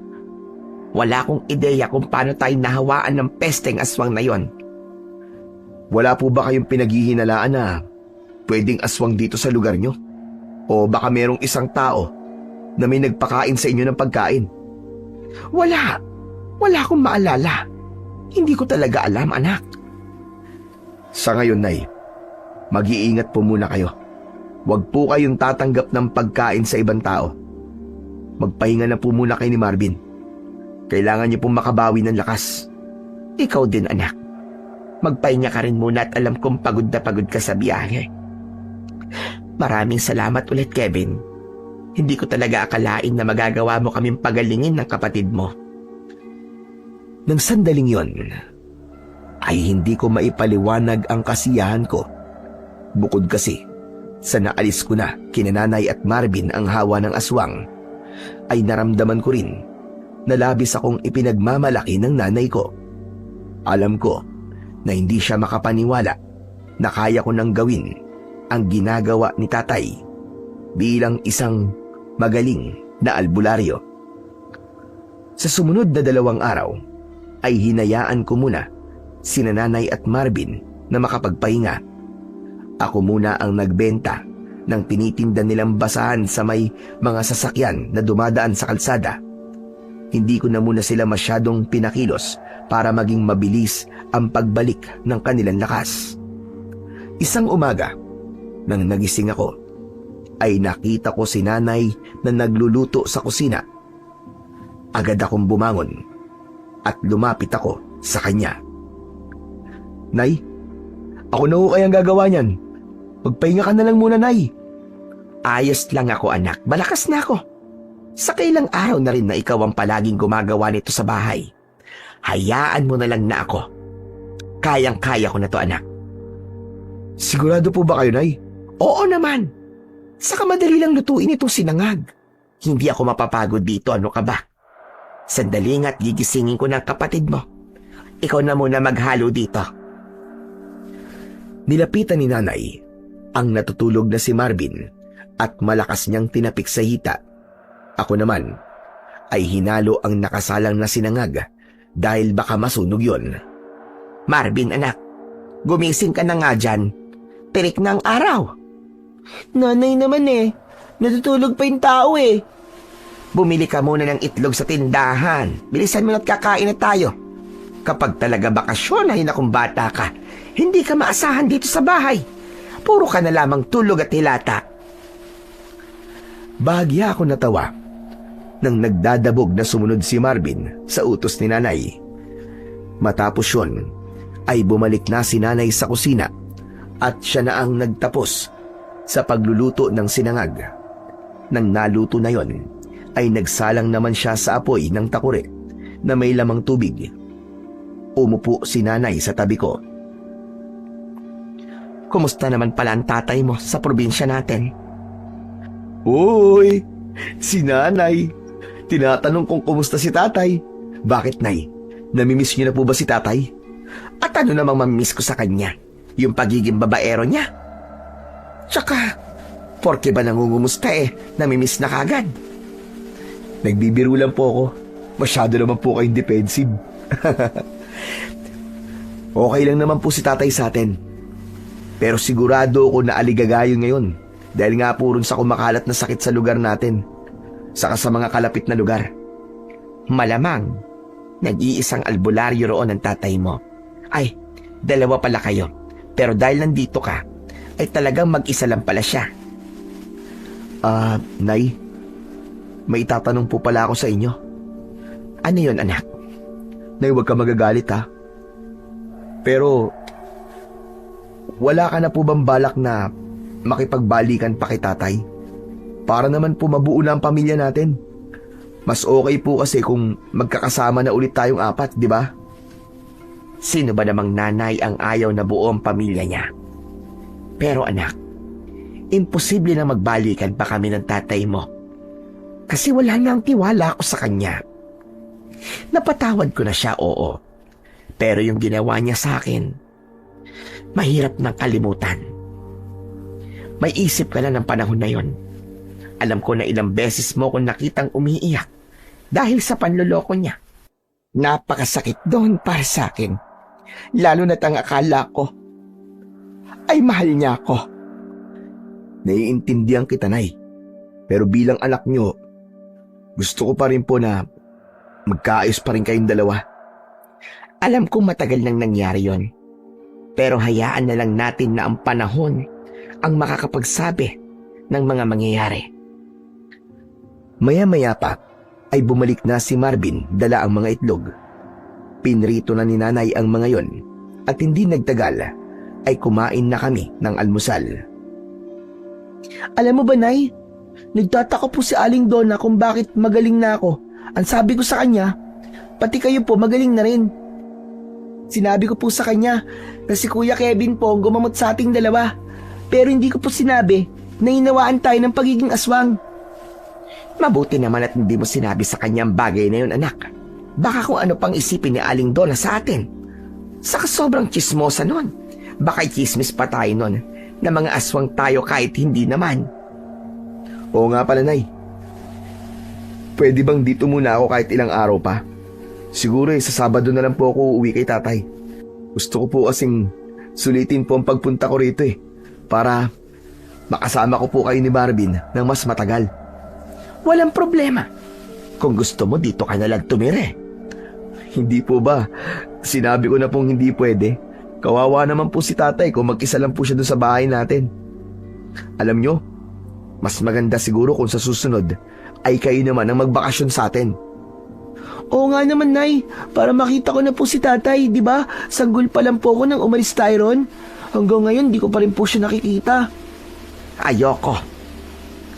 Speaker 2: Wala akong ideya kung paano tayo nahawaan ng pesteng aswang na yon.
Speaker 1: Wala po ba kayong pinaghihinalaan na pwedeng aswang dito sa lugar nyo? O baka merong isang tao na may nagpakain sa inyo ng pagkain?
Speaker 2: Wala. Wala akong maalala. Hindi ko talaga alam, anak.
Speaker 1: Sa ngayon, Nay, mag-iingat po muna kayo. Huwag po kayong tatanggap ng pagkain sa ibang tao. Magpahinga na po muna kayo ni Marvin. Kailangan niyo pong makabawi ng lakas.
Speaker 2: Ikaw din, anak. Magpahinga ka rin muna at alam kong pagod na pagod ka sa biyahe. Maraming salamat ulit, Kevin. Hindi ko talaga akalain na magagawa mo kaming pagalingin ng kapatid mo.
Speaker 1: Nang sandaling yon, ay hindi ko maipaliwanag ang kasiyahan ko. Bukod kasi sa naalis ko na kina Nanay at Marvin ang hawa ng aswang, ay naramdaman ko rin na labis akong ipinagmamalaki ng nanay ko. Alam ko na hindi siya makapaniwala na kaya ko nang gawin ang ginagawa ni tatay bilang isang magaling na albularyo. Sa sumunod na 2 araw ay hinayaan ko muna sina Nanay at Marvin na makapagpahinga. Ako muna ang nagbenta ng tinitinda nilang basahan sa may mga sasakyan na dumadaan sa kalsada. Hindi ko na muna sila masyadong pinakilos para maging mabilis ang pagbalik ng kanilang lakas. Isang umaga, nang nagising ako, ay nakita ko si Nanay na nagluluto sa kusina. Agad akong bumangon at lumapit ako sa kanya. Nay, ako na ho kayang gagawa niyan. Magpahinga ka na lang muna, Nay.
Speaker 2: Ayos lang ako, anak. Malakas na ako. Sa kailang araw na rin na ikaw ang palaging gumagawa nito sa bahay. Hayaan mo na lang na ako. Kayang-kaya ko na to, anak.
Speaker 1: Sigurado po ba kayo, Nay?
Speaker 2: Oo naman. Saka madali lang lutuin itong sinangag. Hindi ako mapapagod dito, ano ka ba? Sandali nga't gigisingin ko ng kapatid mo. Ikaw na muna maghalo dito.
Speaker 1: Nilapitan ni Nanay ang natutulog na si Marvin at malakas niyang tinapik sa hita. Ako naman ay hinalo ang nakasalang na sinangag dahil baka masunog yon.
Speaker 2: Marvin, anak, Gumising ka na nga dyan. Tirik na ang araw.
Speaker 3: Nanay naman eh. Natutulog pa yung tao eh.
Speaker 2: Bumili ka muna ng itlog sa tindahan. Bilisan mo na't kakain na tayo. Kapag talaga bakasyon ay nakong bata ka, hindi ka maasahan dito sa bahay. Puro ka na lamang tulog at hilata.
Speaker 1: Bahagya ako natawa nang nagdadabog na sumunod si Marvin sa utos ni nanay. Matapos yun, ay bumalik na si nanay sa kusina at siya na ang nagtapos sa pagluluto ng sinangag. Nang naluto na yon, ay nagsalang naman siya sa apoy ng takure na may lamang tubig. Umupo si nanay sa tabi ko.
Speaker 2: Kumusta naman pala ang tatay mo sa probinsya natin?
Speaker 1: Uy, si nanay. Tinatanong kung kumusta si tatay. Bakit, nay? Namimiss niyo na po ba si tatay?
Speaker 2: At ano namang mamimiss ko sa kanya? Yung pagiging babaero niya? Tsaka, porke ba nangungumusta namimiss na kagad?
Speaker 1: Nagbibiro lang po ako. Masyado naman po kayong defensive. Okay lang naman po si tatay sa atin. Pero sigurado ako na aligagayon ngayon dahil nga po rin sa kumakalat na sakit sa lugar natin, saka sa mga kalapit na lugar.
Speaker 2: Malamang, nag-iisang albularyo roon ang tatay mo. Ay, dalawa pala kayo. Pero dahil nandito ka, ay talagang mag-isa lang pala siya.
Speaker 1: Nay, may itatanong po pala ako sa inyo.
Speaker 2: Ano yun, anak?
Speaker 1: Nay, huwag ka magagalit ha. Pero, wala ka na po bang balak na makipagbalikan pa kay tatay? Para naman po mabuo na ang pamilya natin. Mas okay po kasi kung magkakasama na ulit tayong apat, di ba?
Speaker 2: Sino ba namang nanay ang ayaw na buo ang pamilya niya? Pero anak, imposible na magbalikan pa kami ng tatay mo. Kasi wala na ang tiwala ko sa kanya. Napatawad ko na siya, oo. Pero yung ginawa niya sa akin, mahirap nang kalimutan. May isip ka na ng panahon na yon. Alam ko na ilang beses mo kung nakitang umiiyak dahil sa panloloko niya. Napakasakit doon para sa akin. Lalo na't ang akala ko ay mahal niya ako.
Speaker 1: Naiintindihan kita, Nay. Pero bilang anak niyo, gusto ko pa rin po na magkaayos pa rin kayong dalawa.
Speaker 2: Alam kong matagal nang nangyari yon. Pero hayaan na lang natin na ang panahon ang makakapagsabi ng mga mangyayari.
Speaker 1: Maya-maya pa ay bumalik na si Marvin dala ang mga itlog. Pinrito na ni nanay ang mga yon at hindi nagtagal ay kumain na kami ng almusal.
Speaker 3: Alam mo ba, Nay? Nagtataka po si Aling Donna kung bakit magaling na ako. Ang sabi ko sa kanya, pati kayo po magaling na rin. Sinabi ko po sa kanya na si Kuya Kevin po ang gumamot sa ating dalawa. Pero hindi ko po sinabi na hinawaan tayo ng pagiging aswang.
Speaker 2: Mabuti naman at hindi mo sinabi sa kanya ang bagay na yun, anak. Baka kung ano pang isipin ni Aling Donna sa atin. Saka sobrang chismosa nun. Baka chismis pa tayo nun na mga aswang tayo kahit hindi naman.
Speaker 1: Oo nga pala, Nay. Pwede bang dito muna ako kahit ilang araw pa? Siguro sa Sabado na lang po ako uuwi kay tatay. Gusto ko po kasing sulitin po ang pagpunta ko rito para makasama ko po kayo ni Marvin ng mas matagal.
Speaker 2: Walang problema. Kung gusto mo, dito ka na lang tumire.
Speaker 1: Hindi po ba? Sinabi ko na pong hindi pwede. Kawawa naman po si tatay kung mag-isa lang po siya doon sa bahay natin. Alam nyo, mas maganda siguro kung sa susunod ay kayo naman ang magbakasyon sa atin.
Speaker 3: Oo nga naman, Nay. Para makita ko na po si tatay, di ba? Sanggol pa lang po ako nang umalis tayo ron. Hanggang ngayon, di ko pa rin po siya nakikita.
Speaker 2: Ayoko.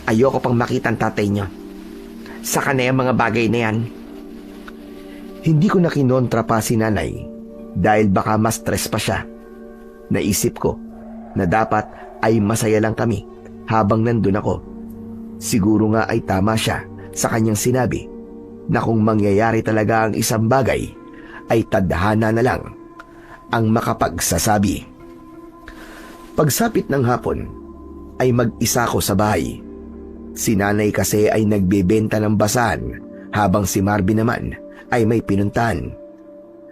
Speaker 2: Ayoko pang makita ang tatay niyo. Saka na yung mga bagay na yan.
Speaker 1: Hindi ko na kinontra pa si nanay dahil baka mas stress pa siya. Naisip ko na dapat ay masaya lang kami habang nandun ako. Siguro nga ay tama siya sa kanyang sinabi na kung mangyayari talaga ang isang bagay ay tadhana na lang ang makapagsasabi. Pagsapit ng hapon ay mag-isa ko sa bahay. Si nanay kasi ay nagbebenta ng basahan habang si Marvin naman ay may pinuntahan.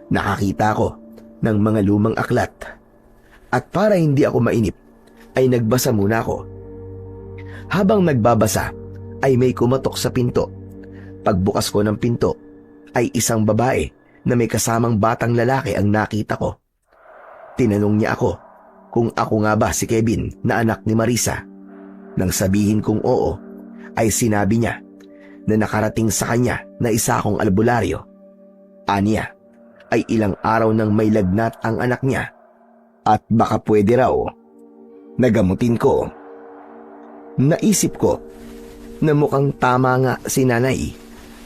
Speaker 1: Nakakita ko ng mga lumang aklat At para hindi ako mainip, ay nagbasa muna ako. Habang nagbabasa, ay may kumatok sa pinto. Pagbukas ko ng pinto, ay isang babae na may kasamang batang lalaki ang nakita ko. Tinanong niya ako kung ako nga ba si Kevin na anak ni Marisa. Nang sabihin kong oo, ay sinabi niya na nakarating sa kanya na isa akong albularyo. Aniya ay ilang araw nang may lagnat ang anak niya at baka pwede raw nagamutin ko. Naisip ko na mukhang tama nga si nanay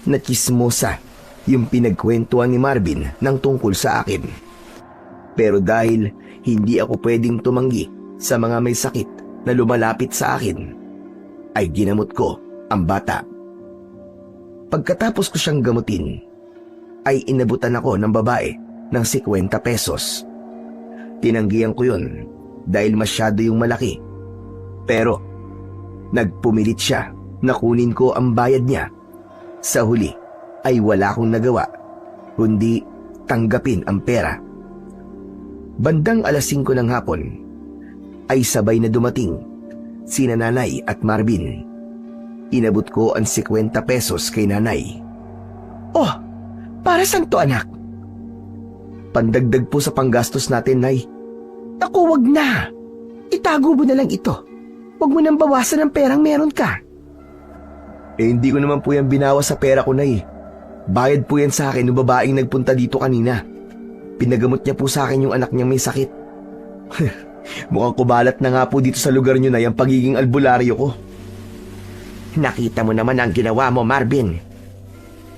Speaker 1: na chismosa yung pinagkwentuhan ni Marvin ng tungkol sa akin. Pero dahil hindi ako pwedeng tumanggi sa mga may sakit na lumalapit sa akin, ay ginamot ko ang bata. Pagkatapos ko siyang gamutin, ay inabutan ako ng babae ng 50 pesos. Tinanggihan ko yun dahil masyado yung malaki. Pero nagpumilit siya na kunin ko ang bayad niya. Sa huli ay wala akong nagawa kundi tanggapin ang pera. Bandang 5:00 ng hapon ay sabay na dumating sina nanay at Marvin. Inabot ko ang 50 pesos kay nanay.
Speaker 3: Oh, para saan to anak?
Speaker 1: Pandagdag po sa panggastos natin, nay.
Speaker 3: Naku, wag na. Itago mo na lang ito. Wag mo nang bawasan ng perang meron ka.
Speaker 1: Hindi ko naman po yan binawas sa pera ko, nay. Bayad po yan sa akin ng babaeng nagpunta dito kanina. Pinagamot niya po sa akin yung anak niyang may sakit. Mukhang kubalat na nga po dito sa lugar niyo na yung pagiging albularyo ko.
Speaker 2: Nakita mo naman ang ginawa mo, Marvin.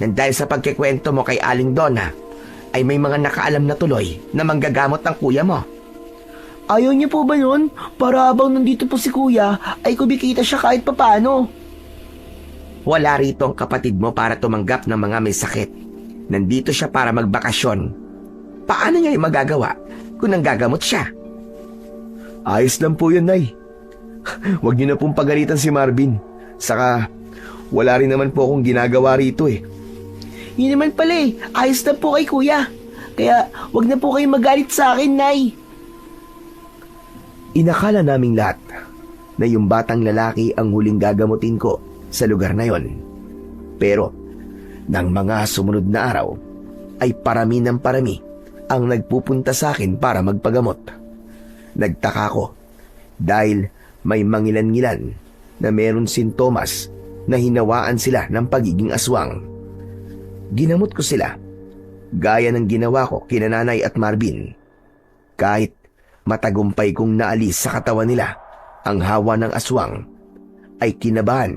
Speaker 2: Nang dahil sa pagkikwento mo kay Aling Donna, ay may mga nakaalam na tuloy na manggagamot ng kuya mo.
Speaker 3: Ayaw niyo po ba yun? Para habang nandito po si kuya, ay kumikita siya kahit papano.
Speaker 2: Wala rito ang kapatid mo para tumanggap ng mga may sakit. Nandito siya para magbakasyon. Paano niya yung magagawa kung nanggagamot siya?
Speaker 1: Ayos lang po yun, nay. Huwag niyo na pong pagalitan si Marvin. Saka, wala rin naman po akong ginagawa rito eh.
Speaker 3: Yun naman pala eh, ayos na po kay kuya. Kaya wag na po kayo magalit sa akin, nay.
Speaker 1: Inakala naming lahat na yung batang lalaki ang huling gagamutin ko sa lugar na yon. Pero, ng mga sumunod na araw, ay parami ng parami ang nagpupunta sa akin para magpagamot. Nagtaka ko dahil may mangilan-ngilan na meron sintomas na hinawaan sila ng pagiging aswang. Ginamot ko sila, gaya ng ginawa ko kina nanay at Marvin. Kahit matagumpay kong naalis sa katawan nila ang hawa ng aswang, ay kinabahan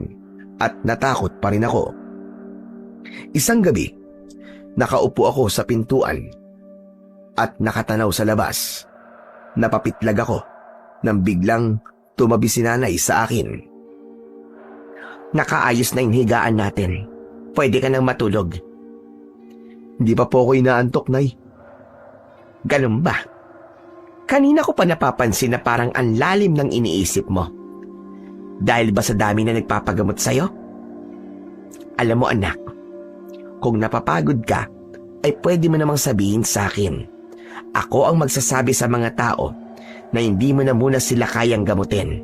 Speaker 1: at natakot pa rin ako. Isang gabi, nakaupo ako sa pintuan at nakatanaw sa labas. Napapitlag ako nang biglang tumabi si nanay sa akin.
Speaker 2: Nakaayos na yung higaan natin. Pwede ka nang matulog.
Speaker 1: Hindi pa po ako inaantok, nay.
Speaker 2: Ganun ba? Kanina ko pa napapansin na parang ang lalim ng iniisip mo. Dahil ba sa dami na nagpapagamot sa'yo? Alam mo anak, kung napapagod ka, ay pwede mo namang sabihin sa akin. Ako ang magsasabi sa mga tao na hindi mo na muna sila kayang gamutin.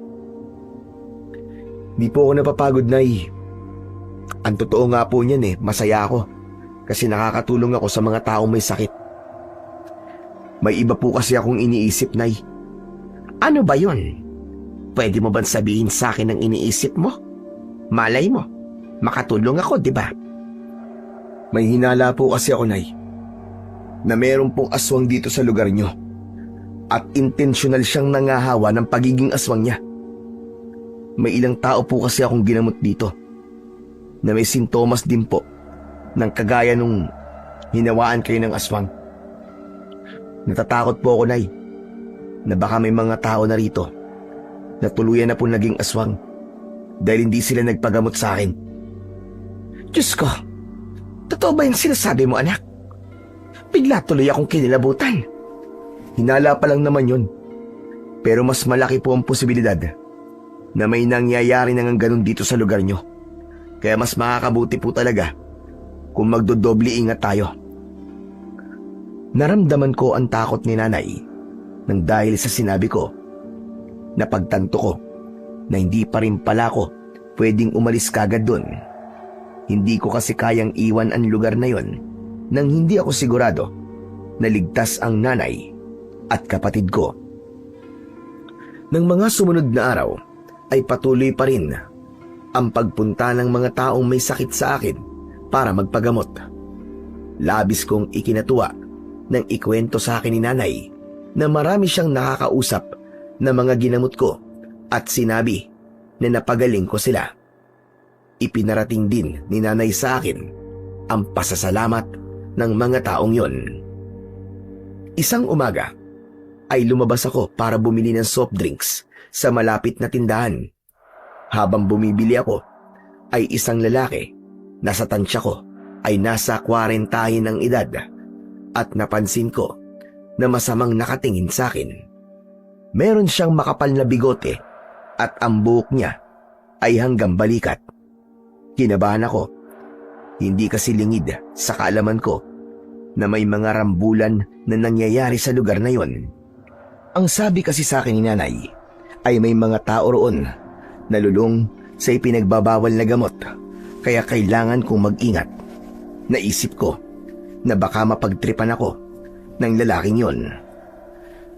Speaker 1: Di po ako napapagod, nay. Ang totoo nga po niyan masaya ako kasi nakakatulong ako sa mga taong may sakit. May iba po kasi akong iniisip, nay.
Speaker 2: Ano ba yun? Pwede mo bang sabihin sa akin ang iniisip mo? Malay mo, makatulong ako, di ba?
Speaker 1: May hinala po kasi ako, nay, na meron pong aswang dito sa lugar nyo at intensyonal siyang nangahawa ng pagiging aswang niya. May ilang tao po kasi akong ginamot dito na may sintomas din po ng kagaya nung hinawaan kayo ng aswang. Natatakot po ako, nay, na baka may mga tao na rito na tuluyan na po naging aswang dahil hindi sila nagpagamot sa akin.
Speaker 2: Diyos ko, totoo ba yung sinasabi mo, anak? Bigla tuloy akong kinilabutan.
Speaker 1: Hinala pa lang naman yun. Pero mas malaki po ang posibilidad na may nangyayari nang ganun dito sa lugar nyo. Kaya mas makakabuti po talaga kung magdodoble ingat tayo. Naramdaman ko ang takot ni nanay nang dahil sa sinabi ko. Napagtanto ko na hindi pa rin pala ako pwedeng umalis kagad doon. Hindi ko kasi kayang iwan ang lugar na yon nang hindi ako sigurado na ligtas ang nanay at kapatid ko. Nang mga sumunod na araw ay patuloy pa rin ang pagpunta ng mga taong may sakit sa akin para magpagamot. Labis kong ikinatuwa nang ikwento sa akin ni nanay na marami siyang nakakausap na mga ginamot ko at sinabi na napagaling ko sila. Ipinarating din ni nanay sa akin ang pasasalamat ng mga taong yon. Isang umaga ay lumabas ako para bumili ng soft drinks sa malapit na tindahan. Habang bumibili ako ay isang lalaki na sa tansya ko ay nasa 40 ng edad at napansin ko na masamang nakatingin sa akin. Meron siyang makapal na bigote at ang buhok niya ay hanggang balikat. Kinabahan ako. Hindi kasi lingid sa kaalaman ko na may mga rambulan na nangyayari sa lugar na yon. Ang sabi kasi sa akin ni nanay ay may mga tao roon na lulong sa ipinagbabawal na gamot, kaya kailangan kong mag-ingat. Naisip ko na baka mapagtripan ako ng lalaking yon.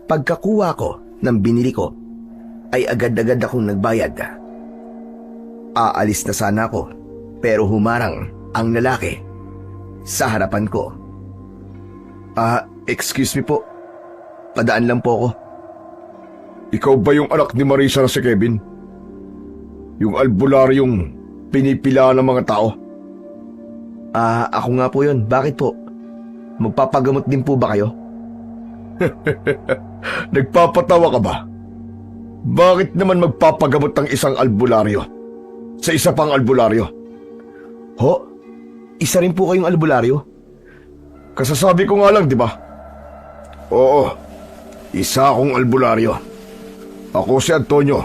Speaker 1: Pagkakuha ko ng binili ko ay agad-agad akong nagbayad. Aalis na sana ako pero humarang ang lalaki sa harapan ko. Excuse me po. Padaan lang po ako.
Speaker 2: Ikaw ba yung anak ni Marisa na si Kevin? Yung albularyong pinipila ng mga tao?
Speaker 1: Ako nga po yun. Bakit po? Magpapagamot din po ba kayo?
Speaker 2: Nagpapatawa ka ba? Bakit naman magpapagamot ng isang albularyo sa isa pang albularyo?
Speaker 1: Ho? Isa rin po kayong albularyo?
Speaker 2: Kasasabi ko nga lang, di ba? Oo, isa akong albularyo. Ako si Antonio.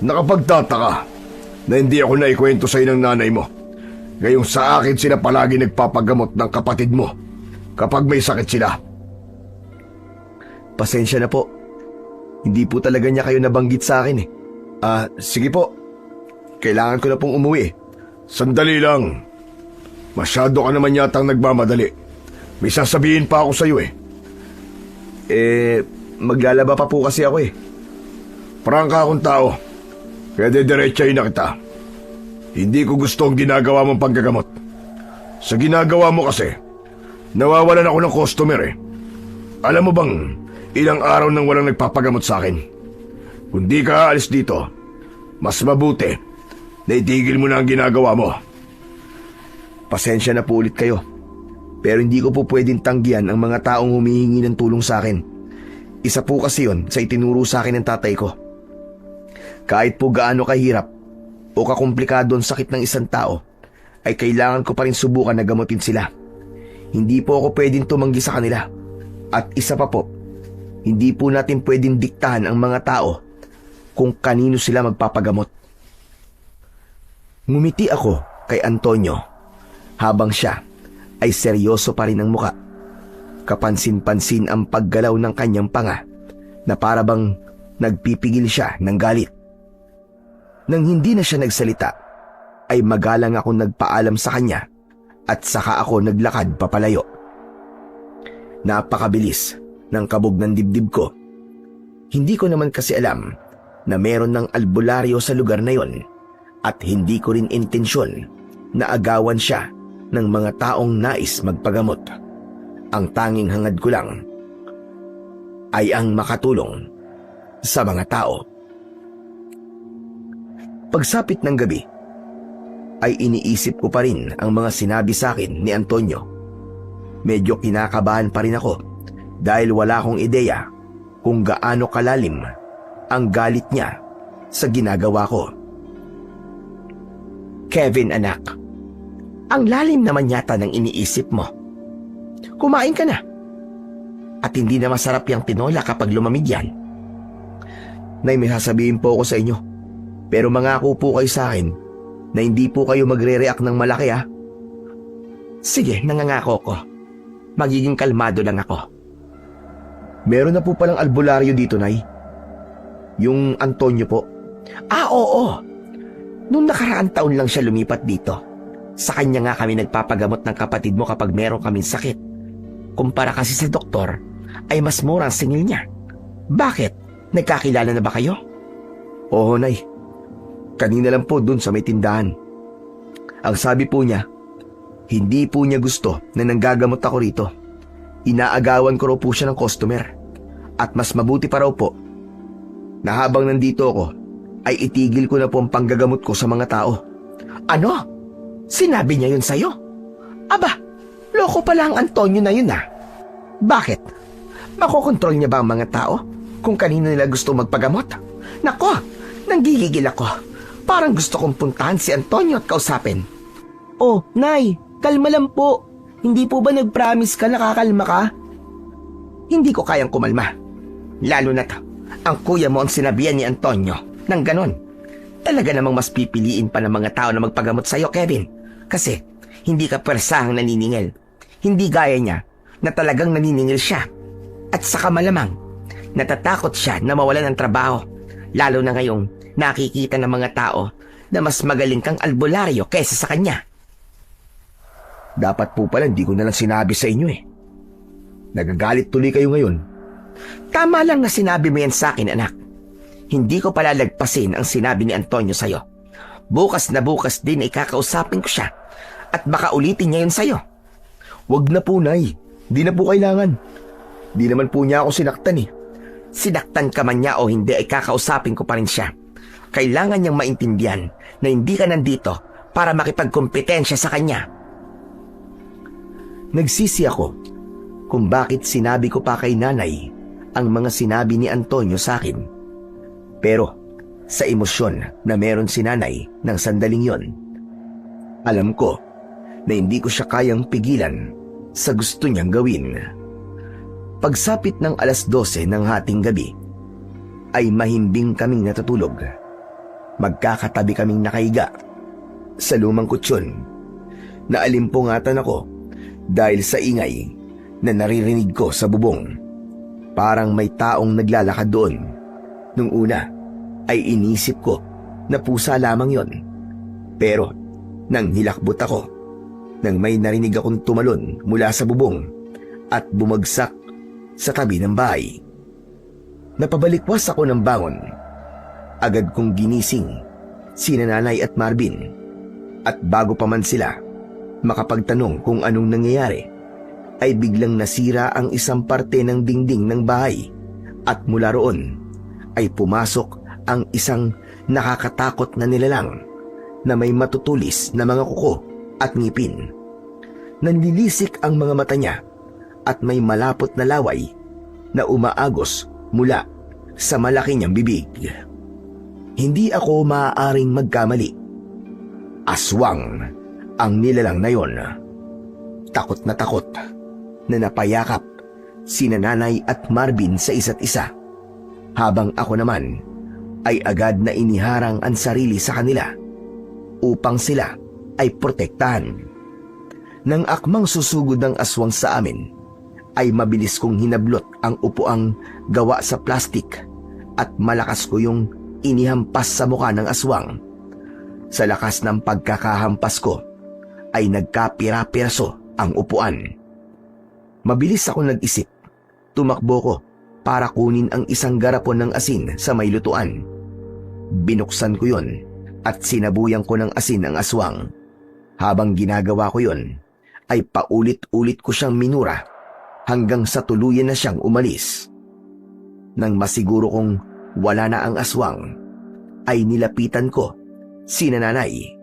Speaker 2: Nakapagtataka na hindi ako naikwento sa ng nanay mo. Ngayong sa akin sila palagi nagpapagamot ng kapatid mo kapag may sakit sila.
Speaker 1: Pasensya na po. Hindi po talaga niya kayo nabanggit sa akin eh.
Speaker 2: Sige po. Kailangan ko na pong umuwi. Sandali lang. Masyado ka naman yatang nagmamadali. May sasabihin pa ako sa iyo eh.
Speaker 1: Maglalaba pa po kasi ako eh.
Speaker 2: Prangka akong tao. Kaya didiretsahin na kita. Hindi ko gusto ang ginagawa mong paggagamot. Sa ginagawa mo kasi, nawawalan ako ng customer eh. Alam mo bang, ilang araw nang walang nagpapagamot sa akin. Kung di ka aalis dito, mas mabuti na itigil mo na ang ginagawa mo.
Speaker 1: Pasensya na po ulit kayo. Pero hindi ko po pwedeng tanggihan ang mga taong humihingi ng tulong sa akin. Isa po kasi yon sa itinuro sa akin ng tatay ko. Kahit po gaano kahirap o kakomplikado ang sakit ng isang tao, ay kailangan ko pa rin subukan na gamutin sila. Hindi po ako pwedeng tumanggi sa kanila. At isa pa po, hindi po natin pwedeng diktahan ang mga tao kung kanino sila magpapagamot. Ngumiti ako kay Antonio habang siya ay seryoso pa rin ang muka. Kapansin-pansin ang paggalaw ng kanyang panga na para bang nagpipigil siya ng galit. Nang hindi na siya nagsalita, ay magalang ako nagpaalam sa kanya at saka ako naglakad papalayo. Napakabilis ng kabog ng dibdib ko. Hindi ko naman kasi alam na meron ng albularyo sa lugar na yon at hindi ko rin intensyon na agawan siya ng mga taong nais magpagamot. Ang tanging hangad ko lang ay ang makatulong sa mga tao. Pagsapit ng gabi, ay iniisip ko pa rin ang mga sinabi sa akin ni Antonio. Medyo kinakabahan pa rin ako dahil wala akong ideya kung gaano kalalim ang galit niya sa ginagawa ko. Kevin anak, ang lalim naman yata ng iniisip mo. Kumain ka na. At hindi na masarap yung tinola kapag lumamig yan. Nay, may sasabihin po ako sa inyo. Pero mangako po kayo sa akin na hindi po kayo magre-react ng malaki ha. Sige, nangangako ko. Magiging kalmado lang ako. Meron na po palang albularyo dito, Nay. Yung Antonio po.
Speaker 2: Oo. Nung nakaraang taon lang siya lumipat dito. Sa kanya nga kami nagpapagamot ng kapatid mo kapag meron kaming sakit. Kumpara kasi sa doktor, ay mas mura ang singil niya. Bakit? Nagkakilala na ba kayo?
Speaker 1: Oo, Nay. Kanina lang po dun sa may tindahan. Ang sabi po niya, hindi po niya gusto na nanggagamot ako rito. Inaagawan ko raw po siya ng customer. At mas mabuti pa raw po na habang nandito ako, ay itigil ko na po ang panggagamot ko sa mga tao.
Speaker 2: Ano? Sinabi niya yun sa'yo? Aba, loko pala ang Antonio na yun Bakit? Makokontrol niya ba ang mga tao kung kanino nila gusto magpagamot? Nako, nanggigigil ako. Parang gusto kong puntahan si Antonio at kausapin.
Speaker 3: Oh, Nay, kalma lang po. Hindi po ba nag-promise ka nakakalma ka?
Speaker 2: Hindi ko kayang kumalma. Lalo na't ang kuya mo ang sinabihan ni Antonio nang ganon. Talaga namang mas pipiliin pa ng mga tao na magpagamot sa'yo, Kevin. Kasi hindi ka persahang naniningil. Hindi gaya niya na talagang naniningil siya. At saka malamang, natatakot siya na mawalan ng trabaho. Lalo na ngayong nakikita ng mga tao na mas magaling kang albularyo kaysa sa kanya.
Speaker 1: Dapat po pala hindi ko na lang sinabi sa inyo Nagagalit tuloy kayo ngayon.
Speaker 2: Tama lang na sinabi mo yan sa akin, anak. Hindi ko palalagpasin ang sinabi ni Antonio sa'yo. Bukas na bukas din ay kakausapin ko siya at baka ulitin niya yun sa'yo.
Speaker 1: Wag na po, Nay. Di na po kailangan. Di naman po niya ako sinaktan
Speaker 2: Sinaktan ka man niya o hindi ay kakausapin ko pa rin siya. Kailangan niyang maintindihan na hindi ka nandito para makipagkompetensya sa kanya.
Speaker 1: Nagsisi ako kung bakit sinabi ko pa kay nanay ang mga sinabi ni Antonio sa akin. Pero sa emosyon na meron si nanay ng sandaling yon, alam ko na hindi ko siya kayang pigilan sa gusto niyang gawin. Pagsapit ng 12:00 ng hating gabi, ay mahimbing kaming natutulog. Magkakatabi kaming nakahiga sa lumang kutsyon. Naalimpungatan ako dahil sa ingay na naririnig ko sa bubong. Parang may taong naglalakad doon. Nung una ay inisip ko na pusa lamang yon. Pero nang hilakbot ako, nang may narinig akong tumalon mula sa bubong at bumagsak sa tabi ng bahay. Napabalikwas ako ng bangon. Agad kong ginising sina Nanay at Marvin. At bago pa man sila makapagtanong kung anong nangyayari, ay biglang nasira ang isang parte ng dingding ng bahay at mula roon ay pumasok ang isang nakakatakot na nilalang na may matutulis na mga kuko at ngipin. Nanlilisik ang mga mata niya at may malapot na laway na umaagos mula sa malaki niyang bibig. Hindi ako maaaring magkamali. Aswang ang nilalang na yon. Takot na napayakap sina Nanay at Marvin sa isa't isa, habang ako naman ay agad na iniharang ang sarili sa kanila upang sila ay protektahan. Nang akmang susugod ng aswang sa amin, ay mabilis kong hinablot ang upuang gawa sa plastik at malakas ko yung inihampas sa mukha ng aswang. Sa lakas ng pagkakahampas ko ay nagkapira-piraso ang upuan. Mabilis ako nag-isip. Tumakbo ko para kunin ang isang garapon ng asin sa may lutuan. Binuksan ko yon at sinabuyan ko ng asin ang aswang. Habang ginagawa ko yon, ay paulit-ulit ko siyang minura hanggang sa tuluyan na siyang umalis. Nang masiguro kong wala na ang aswang, ay nilapitan ko sina Nanay.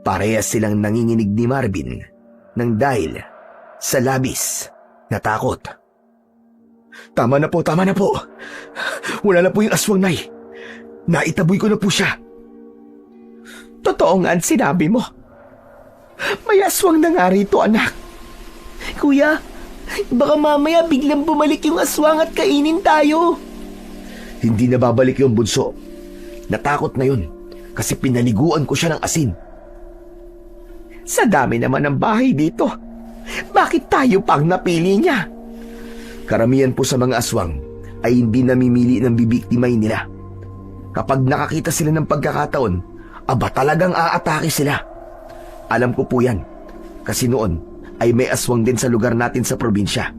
Speaker 1: Parehas silang nanginginig ni Marvin nang dahil sa labis na takot. Tama na po. Wala na po yung aswang, Nay. Naitaboy ko na po siya.
Speaker 2: Totoo nga ang sinabi mo. May aswang na nga rito, anak.
Speaker 3: Kuya, baka mamaya biglang bumalik yung aswang at kainin tayo.
Speaker 1: Hindi na babalik yung bunso. Natakot na yun kasi pinaliguan ko siya ng asin.
Speaker 2: Sa dami naman ng bahay dito, bakit tayo pang napili niya?
Speaker 1: Karamihan po sa mga aswang ay hindi namimili ng bibiktimay nila. Kapag nakakita sila ng pagkakataon, aba talagang aatake sila. Alam ko po yan, kasi noon ay may aswang din sa lugar natin sa probinsya.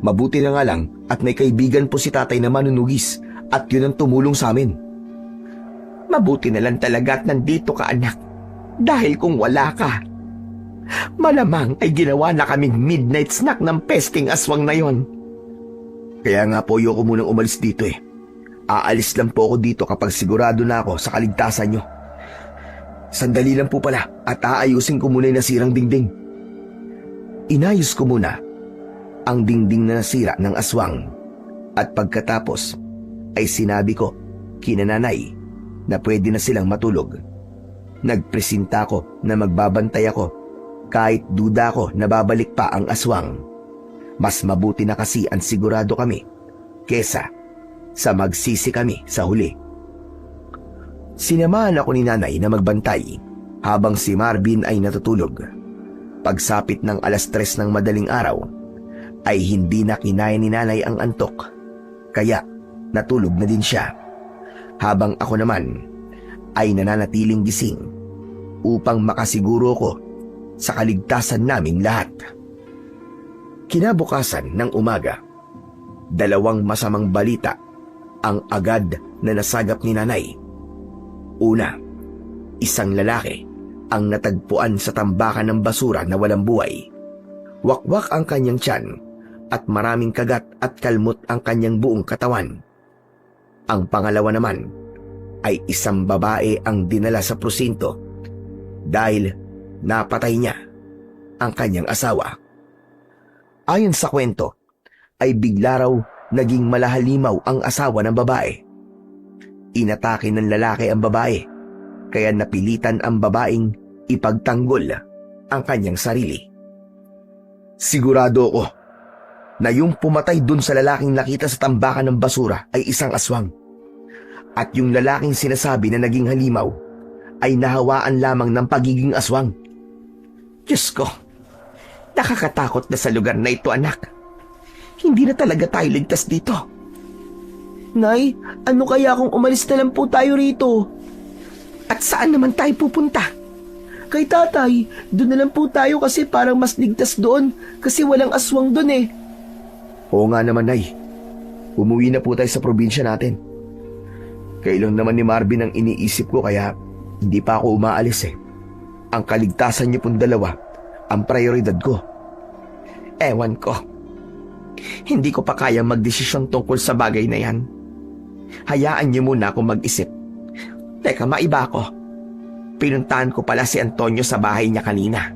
Speaker 1: Mabuti na nga lang at may kaibigan po si tatay na manunugis at yun ang tumulong sa amin. Mabuti na lang talaga at nandito ka, anak. Dahil kung wala ka, malamang ay ginawa na kaming midnight snack ng pesting aswang na yon. Kaya nga po ayoko munang umalis dito eh. Aalis lang po ako dito kapag sigurado na ako sa kaligtasan nyo. Sandali lang po pala at aayusin ko muna yung nasirang dingding. Inayos ko muna ang dingding na nasira ng aswang at pagkatapos ay sinabi ko kina nanay na pwede na silang matulog. Nagpresenta ko na magbabantay ako kahit duda ko na babalik pa ang aswang. Mas mabuti na kasi ang sigurado kami kesa sa magsisi kami sa huli. Sinamahan ako ni nanay na magbantay habang si Marvin ay natutulog. Pagsapit ng 3:00 ng madaling araw ay hindi na kinaya ni nanay ang antok, kaya natulog na din siya. Habang ako naman ay nananatiling gising upang makasiguro ko sa kaligtasan naming lahat. Kinabukasan ng umaga, 2 masamang balita ang agad na nasagap ni nanay. Una, isang lalaki ang natagpuan sa tambakan ng basura na walang buhay. Wakwak ang kanyang tiyan at maraming kagat at kalmot ang kanyang buong katawan. Ang pangalawa naman ay isang babae ang dinala sa prosinto dahil napatay niya ang kanyang asawa. Ayon sa kwento, ay bigla raw naging malahalimaw ang asawa ng babae. Inatake ng lalaki ang babae, kaya napilitan ang babaeng ipagtanggol ang kanyang sarili. Sigurado ako na yung pumatay dun sa lalaking nakita sa tambakan ng basura ay isang aswang. At yung lalaking sinasabi na naging halimaw ay nahawaan lamang ng pagiging aswang. Diyos ko, nakakatakot na sa lugar na ito, anak. Hindi na talaga tayo ligtas dito.
Speaker 3: Nay, ano kaya kung umalis na lang po tayo rito?
Speaker 1: At saan naman tayo pupunta?
Speaker 3: Kay tatay, doon na lang po tayo kasi parang mas ligtas doon kasi walang aswang doon eh.
Speaker 1: Oo nga naman, Nay. Umuwi na po tayo sa probinsya natin. Kailan naman ni Marvin ang iniisip ko kaya hindi pa ako umaalis eh. Ang kaligtasan niyo pong dalawa ang prioridad ko. Ewan ko. Hindi ko pa kaya magdesisyon tungkol sa bagay na yan. Hayaan niyo muna ako mag-isip. Teka, maiba ako. Pinuntahan ko pala si Antonio sa bahay niya kanina.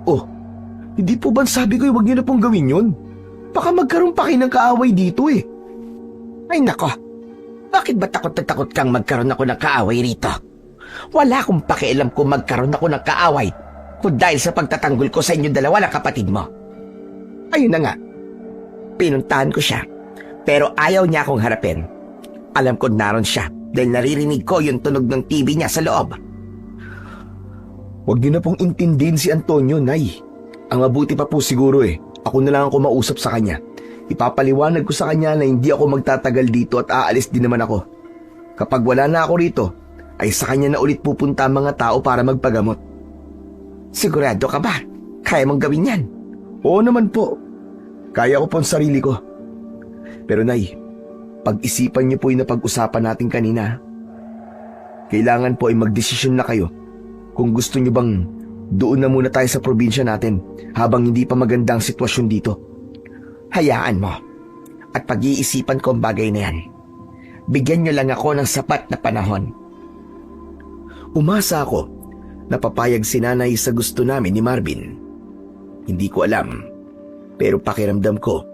Speaker 1: Oh, hindi po ba sabi ko huwag niyo na pong gawin yun? Baka magkaroon pa kayo ng kaaway dito eh. Ay nako, bakit ba takot na takot kang magkaroon ako ng kaaway rito? Wala akong pakialam kung magkaroon ako ng kaaway kung dahil sa pagtatanggol ko sa inyo dalawa na kapatid mo. Ayun na nga, pinuntahan ko siya pero ayaw niya akong harapin. Alam ko naroon siya dahil naririnig ko yung tunog ng TV niya sa loob. Huwag niyo na pong intindihin si Antonio, Nay. Ang mabuti pa po siguro ako na lang ang kumausap sa kanya. Ipapaliwanag ko sa kanya na hindi ako magtatagal dito at aalis din naman ako. Kapag wala na ako rito, ay sa kanya na ulit pupunta ang mga tao para magpagamot. Sigurado ka ba? Kaya mong gawin yan? Oo naman po. Kaya ko po ang sarili ko. Pero Nay, pag-isipan niyo po yung napag-usapan natin kanina. Kailangan po ay magdesisyon na kayo kung gusto niyo bang doon na muna tayo sa probinsya natin habang hindi pa maganda ang sitwasyon dito. Hayaan mo at pag-iisipan ko ang bagay na yan. Bigyan niyo lang ako ng sapat na panahon. Umasa ako na papayag si nanay sa gusto namin ni Marvin. Hindi ko alam, pero pakiramdam ko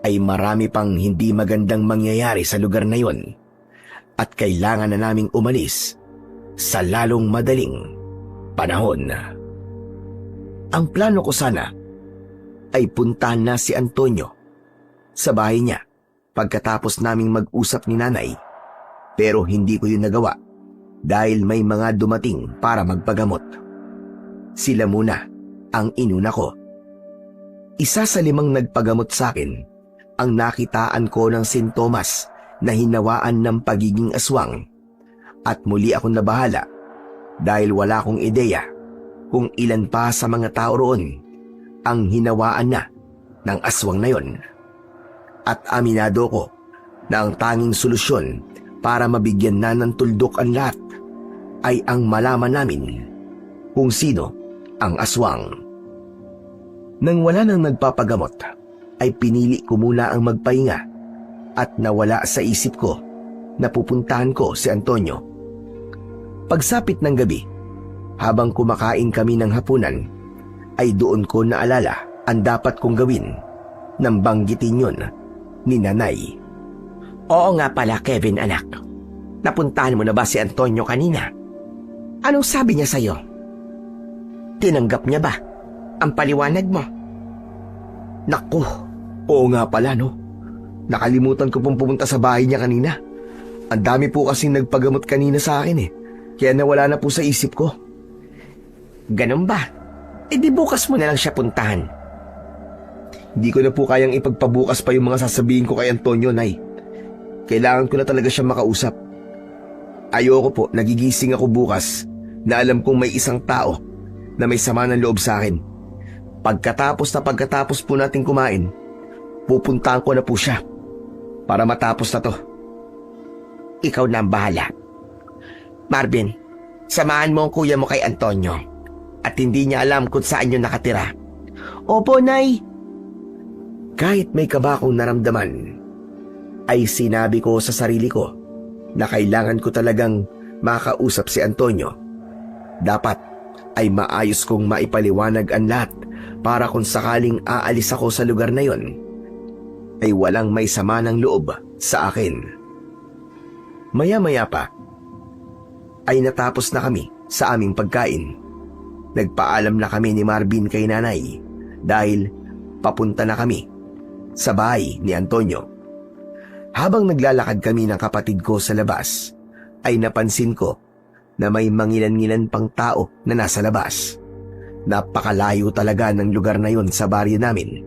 Speaker 1: ay marami pang hindi magandang mangyayari sa lugar na yon at kailangan na naming umalis sa lalong madaling panahon. Ang plano ko sana ay puntahan na si Antonio sa bahay niya pagkatapos naming mag-usap ni nanay, pero hindi ko yun nagawa dahil may mga dumating para magpagamot. Sila muna ang inuna ko. Isa sa 5 nagpagamot sa akin ang nakitaan ko ng sintomas na hinawaan ng pagiging aswang at muli akong nabahala dahil wala akong ideya kung ilan pa sa mga tao roon ang hinawaan na ng aswang na yon. At aminado ko na ang tanging solusyon para mabigyan na ng tuldok ang lahat ay ang malaman namin kung sino ang aswang. Nang wala nang nagpapagamot, ay pinili ko muna ang magpahinga at nawala sa isip ko na pupuntahan ko si Antonio. Pagsapit ng gabi, habang kumakain kami ng hapunan, ay doon ko naalala ang dapat kong gawin nang banggitin yun ni Nanay.
Speaker 2: Oo nga pala, Kevin anak. Napuntahan mo na ba si Antonio kanina? Anong sabi niya sa'yo? Tinanggap niya ba ang paliwanag mo?
Speaker 1: Naku, oo nga pala no. Nakalimutan ko pong pumunta sa bahay niya kanina. Ang dami po kasing nagpagamot kanina sa akin eh. Kaya nawala na po sa isip ko.
Speaker 2: Ganun ba? E di bukas mo na lang siya puntahan.
Speaker 1: Hindi ko na po kayang ipagpabukas pa yung mga sasabihin ko kay Antonio, Nay. Kailangan ko na talaga siya makausap. Ayoko po, nagigising ako bukas na alam kong may isang tao na may sama ng loob sa akin. Pagkatapos po natin kumain, pupuntahan ko na po siya para matapos na to.
Speaker 2: Ikaw na ang bahala. Marvin, samahan mo ang kuya mo kay Antonio at hindi niya alam kung saan yun nakatira.
Speaker 3: Opo, Nay.
Speaker 1: Kahit may kaba akong naramdaman, ay sinabi ko sa sarili ko na kailangan ko talagang makausap si Antonio. Dapat ay maayos kong maipaliwanag ang lahat para kung sakaling aalis ako sa lugar na yon, ay walang may sama ng loob sa akin. Maya-maya pa, ay natapos na kami sa aming pagkain. Nagpaalam na kami ni Marvin kay Nanay dahil papunta na kami sa bahay ni Antonio. Habang naglalakad kami ng kapatid ko sa labas, ay napansin ko na may mangilan-ngilan pang tao na nasa labas. Napakalayo talaga ng lugar na yon sa baryo namin.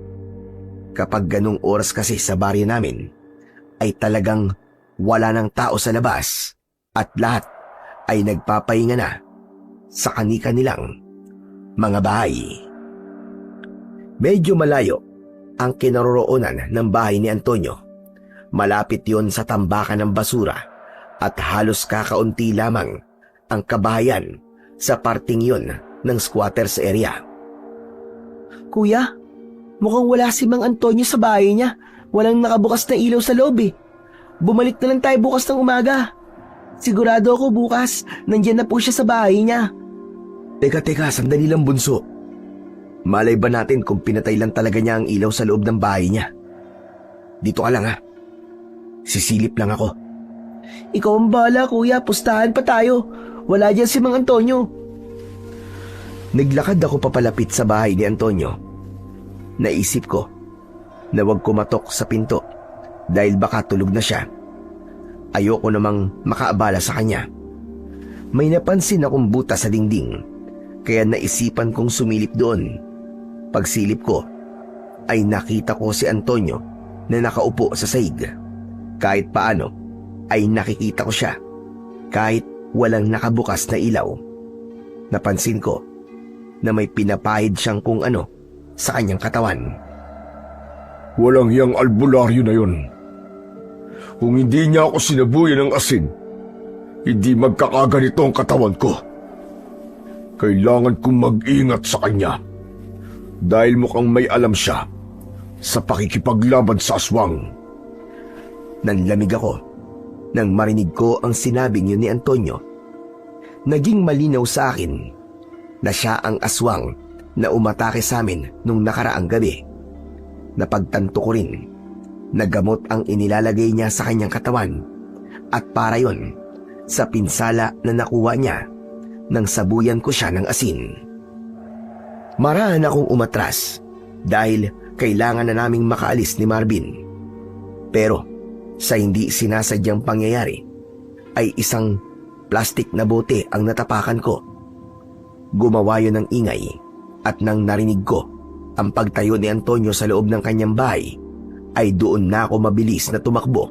Speaker 1: Kapag ganung oras kasi sa baryo namin, ay talagang wala ng tao sa labas at lahat ay nagpapahinga na sa kani-kanilang mga bahay. Medyo malayo ang kinaroroonan ng bahay ni Antonio. Malapit yon sa tambakan ng basura at halos kakaunti lamang ang kabahayan sa parting yon ng squatters area.
Speaker 3: Kuya, mukhang wala si Mang Antonio sa bahay niya. Walang nakabukas na ilaw sa loob eh. Bumalik na lang tayo bukas ng umaga. Sigurado ako bukas, nandyan na po siya sa bahay niya.
Speaker 1: Teka, sandali lang bunso. Malay ba natin kung pinatay lang talaga niya ang ilaw sa loob ng bahay niya? Dito ka lang ha. Sisilip lang ako.
Speaker 3: Ikaw ang bahala, kuya. Pustahan pa tayo. Wala dyan si Mang Antonio.
Speaker 1: Naglakad ako papalapit sa bahay ni Antonio. Naisip ko na wag kumatok sa pinto dahil baka tulog na siya. Ayoko namang makaabala sa kanya. May napansin akong buta sa dingding, kaya naisipan kong sumilip doon. Pagsilip ko, ay nakita ko si Antonio na nakaupo sa sahig. Kahit paano, ay nakikita ko siya kahit walang nakabukas na ilaw. Napansin ko na may pinapahid siyang kung ano sa kanyang katawan.
Speaker 4: Walang hiyang albularyo na yun. Kung hindi niya ako sinabuyan ng asin, hindi magkakaganito ang katawan ko. Kailangan kong mag-ingat sa kanya dahil mukhang may alam siya sa pakikipaglaban sa aswang.
Speaker 1: Nanlamig ako nang marinig ko ang sinabing yun ni Antonio. Naging malinaw sa akin na siya ang aswang na umatake sa amin nung nakaraang gabi. Napagtanto ko rin na gamot ang inilalagay niya sa kanyang katawan at para yon sa pinsala na nakuha niya nang sabuyan ko siya ng asin. Marahan akong umatras dahil kailangan na naming makaalis ni Marvin. Pero sa hindi sinasadyang pangyayari ay isang plastik na bote ang natapakan ko. Gumawa yun ng ingay at nang narinig ko ang pagtayo ni Antonio sa loob ng kanyang bahay, ay doon na ako mabilis na tumakbo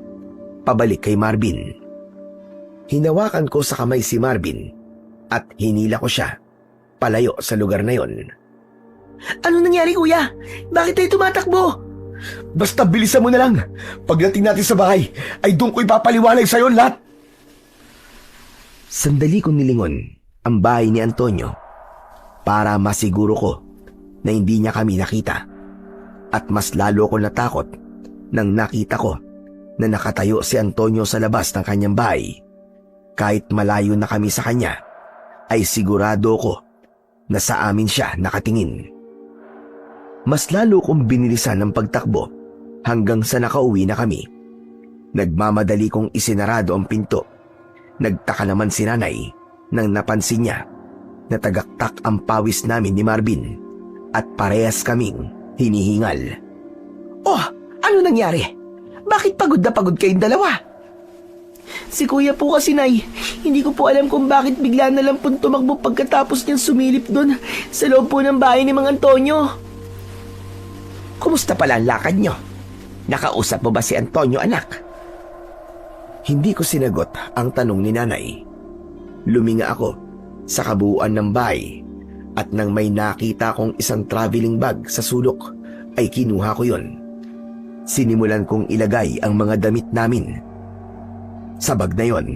Speaker 1: pabalik kay Marvin. Hinawakan ko sa kamay si Marvin at hinila ko siya palayo sa lugar na yon.
Speaker 3: Ano nangyari, kuya? Bakit tayo tumatakbo?
Speaker 4: Basta bilisan mo na lang. Pagdating natin sa bahay, ay doon ko ipapaliwanag sa'yo lahat.
Speaker 1: Sandali kong nilingon ang bahay ni Antonio para masiguro ko na hindi niya kami nakita. At mas lalo ko natakot nang nakita ko na nakatayo si Antonio sa labas ng kanyang bahay. Kahit malayo na kami sa kanya, ay sigurado ko na sa amin siya nakatingin. Mas lalo kong binilisan ang pagtakbo hanggang sa nakauwi na kami. Nagmamadali kong isinarado ang pinto. Nagtaka naman si nanay nang napansin niya na tagaktak ang pawis namin ni Marvin at parehas kaming hinihingal.
Speaker 3: Oh, ano nangyari? Bakit pagod na pagod kayong dalawa? Si kuya po kasi, Nay. Hindi ko po alam kung bakit bigla na lang po tumakbo pagkatapos niyang sumilip doon sa loob po ng bahay ni Mang Antonio.
Speaker 1: Kumusta pala ang lakad niyo? Nakausap mo ba si Antonio, anak? Hindi ko sinagot ang tanong ni nanay. Luminga ako sa kabuuan ng bahay at nang may nakita kong isang traveling bag sa sulok ay kinuha ko yon. Sinimulan kong ilagay ang mga damit namin sa bag na yon.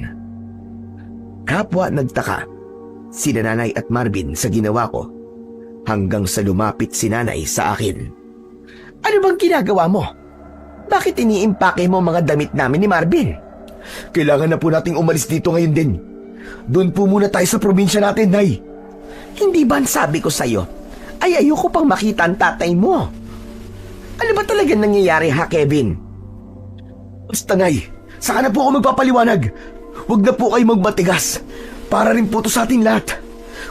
Speaker 1: Kapwa nagtaka sina nanay at Marvin sa ginawa ko hanggang sa lumapit si nanay sa akin. Ano bang ginagawa mo? Bakit iniimpake mo mga damit namin ni Marvin?
Speaker 4: Kailangan na po nating umalis dito ngayon din. Doon po muna tayo sa probinsya natin, Nay.
Speaker 1: Hindi ba ang sabi ko sa'yo ay ayoko pang makita ang tatay mo? Ano ba talaga nangyayari, ha, Kevin?
Speaker 4: Basta, Nay, saka na po ako magpapaliwanag. Huwag na po kayo magmatigas. Para rin po to sa ating lahat.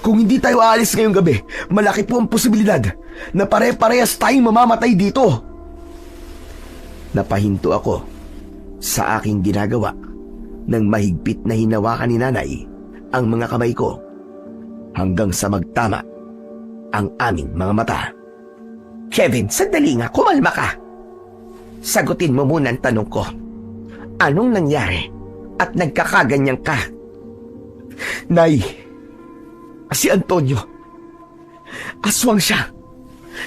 Speaker 4: Kung hindi tayo aalis ngayong gabi, malaki po ang posibilidad na pare-parehas tayong mamamatay dito.
Speaker 1: Napahinto ako sa aking ginagawa nang mahigpit na hinawakan ni nanay ang mga kamay ko hanggang sa magtama ang aming mga mata. Kevin, sandali nga, kumalma ka. Sagutin mo muna ang tanong ko. Anong nangyari at nagkakaganyan ka?
Speaker 4: Nay, si Antonio. Aswang siya.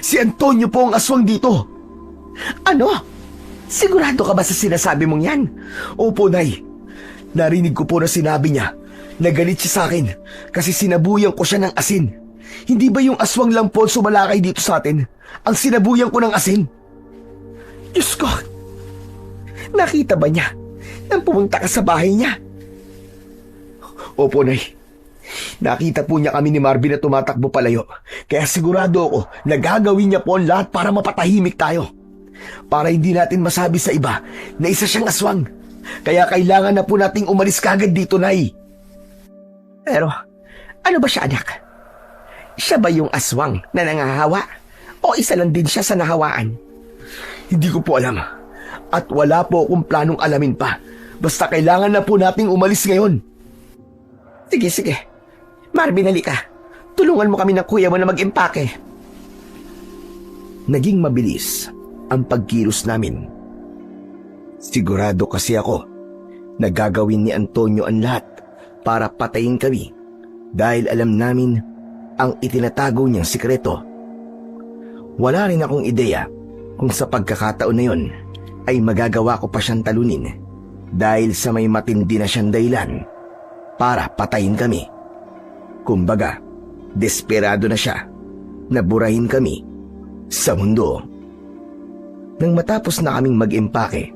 Speaker 4: Si Antonio po ang aswang dito.
Speaker 1: Ano? Sigurado ka ba sa sinasabi mong yan?
Speaker 4: Opo, Nay. Narinig ko po na sinabi niya na galit siya sa akin kasi sinabuyan ko siya ng asin. Hindi ba yung aswang lang po sumalakay dito sa atin ang sinabuyan ko ng asin?
Speaker 1: Diyos ko! Nakita ba niya nang pumunta ka sa bahay niya?
Speaker 4: Opo, Nay. Nakita po niya kami ni Marvin na tumatakbo palayo. Kaya sigurado ako na gagawin niya po ang lahat para mapatahimik tayo. Para hindi natin masabi sa iba na isa siyang aswang. Kaya kailangan na po nating umalis kagad dito, Nay.
Speaker 1: Pero, ano ba siya, anak? Siya ba yung aswang na nangahawa? O isa lang din siya sa nahawaan?
Speaker 4: Hindi ko po alam. At wala po akong planong alamin pa. Basta kailangan na po nating umalis ngayon.
Speaker 1: Sige, sige. Marvin, halika. Tulungan mo kami ng kuya mo na mag-impake. Naging mabilis ang pagkilos namin. Sigurado kasi ako na gagawin ni Antonio ang lahat para patayin kami dahil alam namin ang itinatago niyang sikreto. Wala rin akong ideya kung sa pagkakataon na yon ay magagawa ko pa siyang talunin dahil sa may matindi na siyang dahilan para patayin kami. Kumbaga, desperado na siya na burahin kami sa mundo. Nang matapos na kaming mag-impake,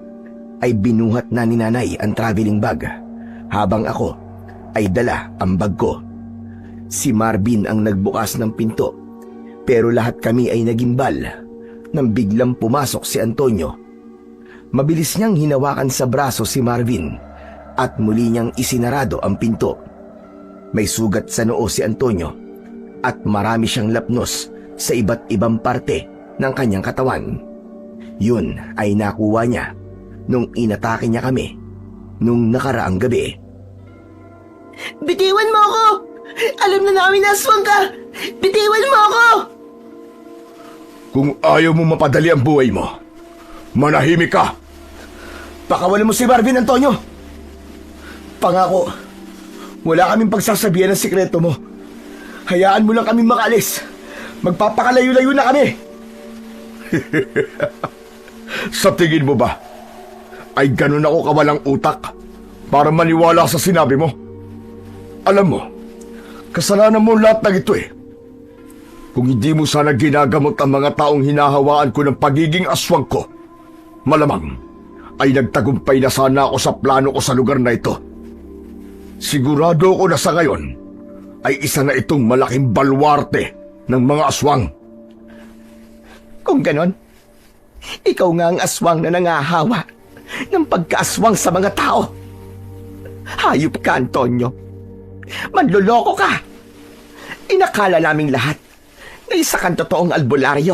Speaker 1: ay binuhat na ni nanay ang traveling bag habang ako ay dala ang bag ko. Si Marvin ang nagbukas ng pinto pero lahat kami ay nagimbal nang biglang pumasok si Antonio. Mabilis niyang hinawakan sa braso si Marvin at muli niyang isinarado ang pinto. May sugat sa noo si Antonio at marami siyang lapnos sa iba't ibang parte ng kanyang katawan. Yun ay nakuha niya nung inatake niya kami nung nakaraang gabi.
Speaker 3: Bitiwan mo ako! Alam na namin na aswang ka! Bitiwan mo ako!
Speaker 4: Kung ayaw mo mapadali ang buhay mo, manahimik ka.
Speaker 1: Pakawalan mo si Marvin, Antonio. Pangako, wala kaming pagsasabihan ng sikreto mo. Hayaan mo lang kami makaalis. Magpapakalayo-layo na kami.
Speaker 4: Sa tingin mo ba, ay ganun ako kawalang utak para maniwala sa sinabi mo? Alam mo, kasalanan mo lahat ng ito eh. Kung hindi mo sana ginagamot ang mga taong hinahawaan ko ng pagiging aswang ko, malamang ay nagtagumpay na sana ako sa plano ko sa lugar na ito. Sigurado ko na sa ngayon ay isa na itong malaking balwarte ng mga aswang.
Speaker 1: Kung ganon, ikaw nga ang aswang na nangahawa ng pagkaaswang sa mga tao. Hayop ka, Antonio. Manloloko ka. Inakala naming lahat na isa kang totoong albularyo.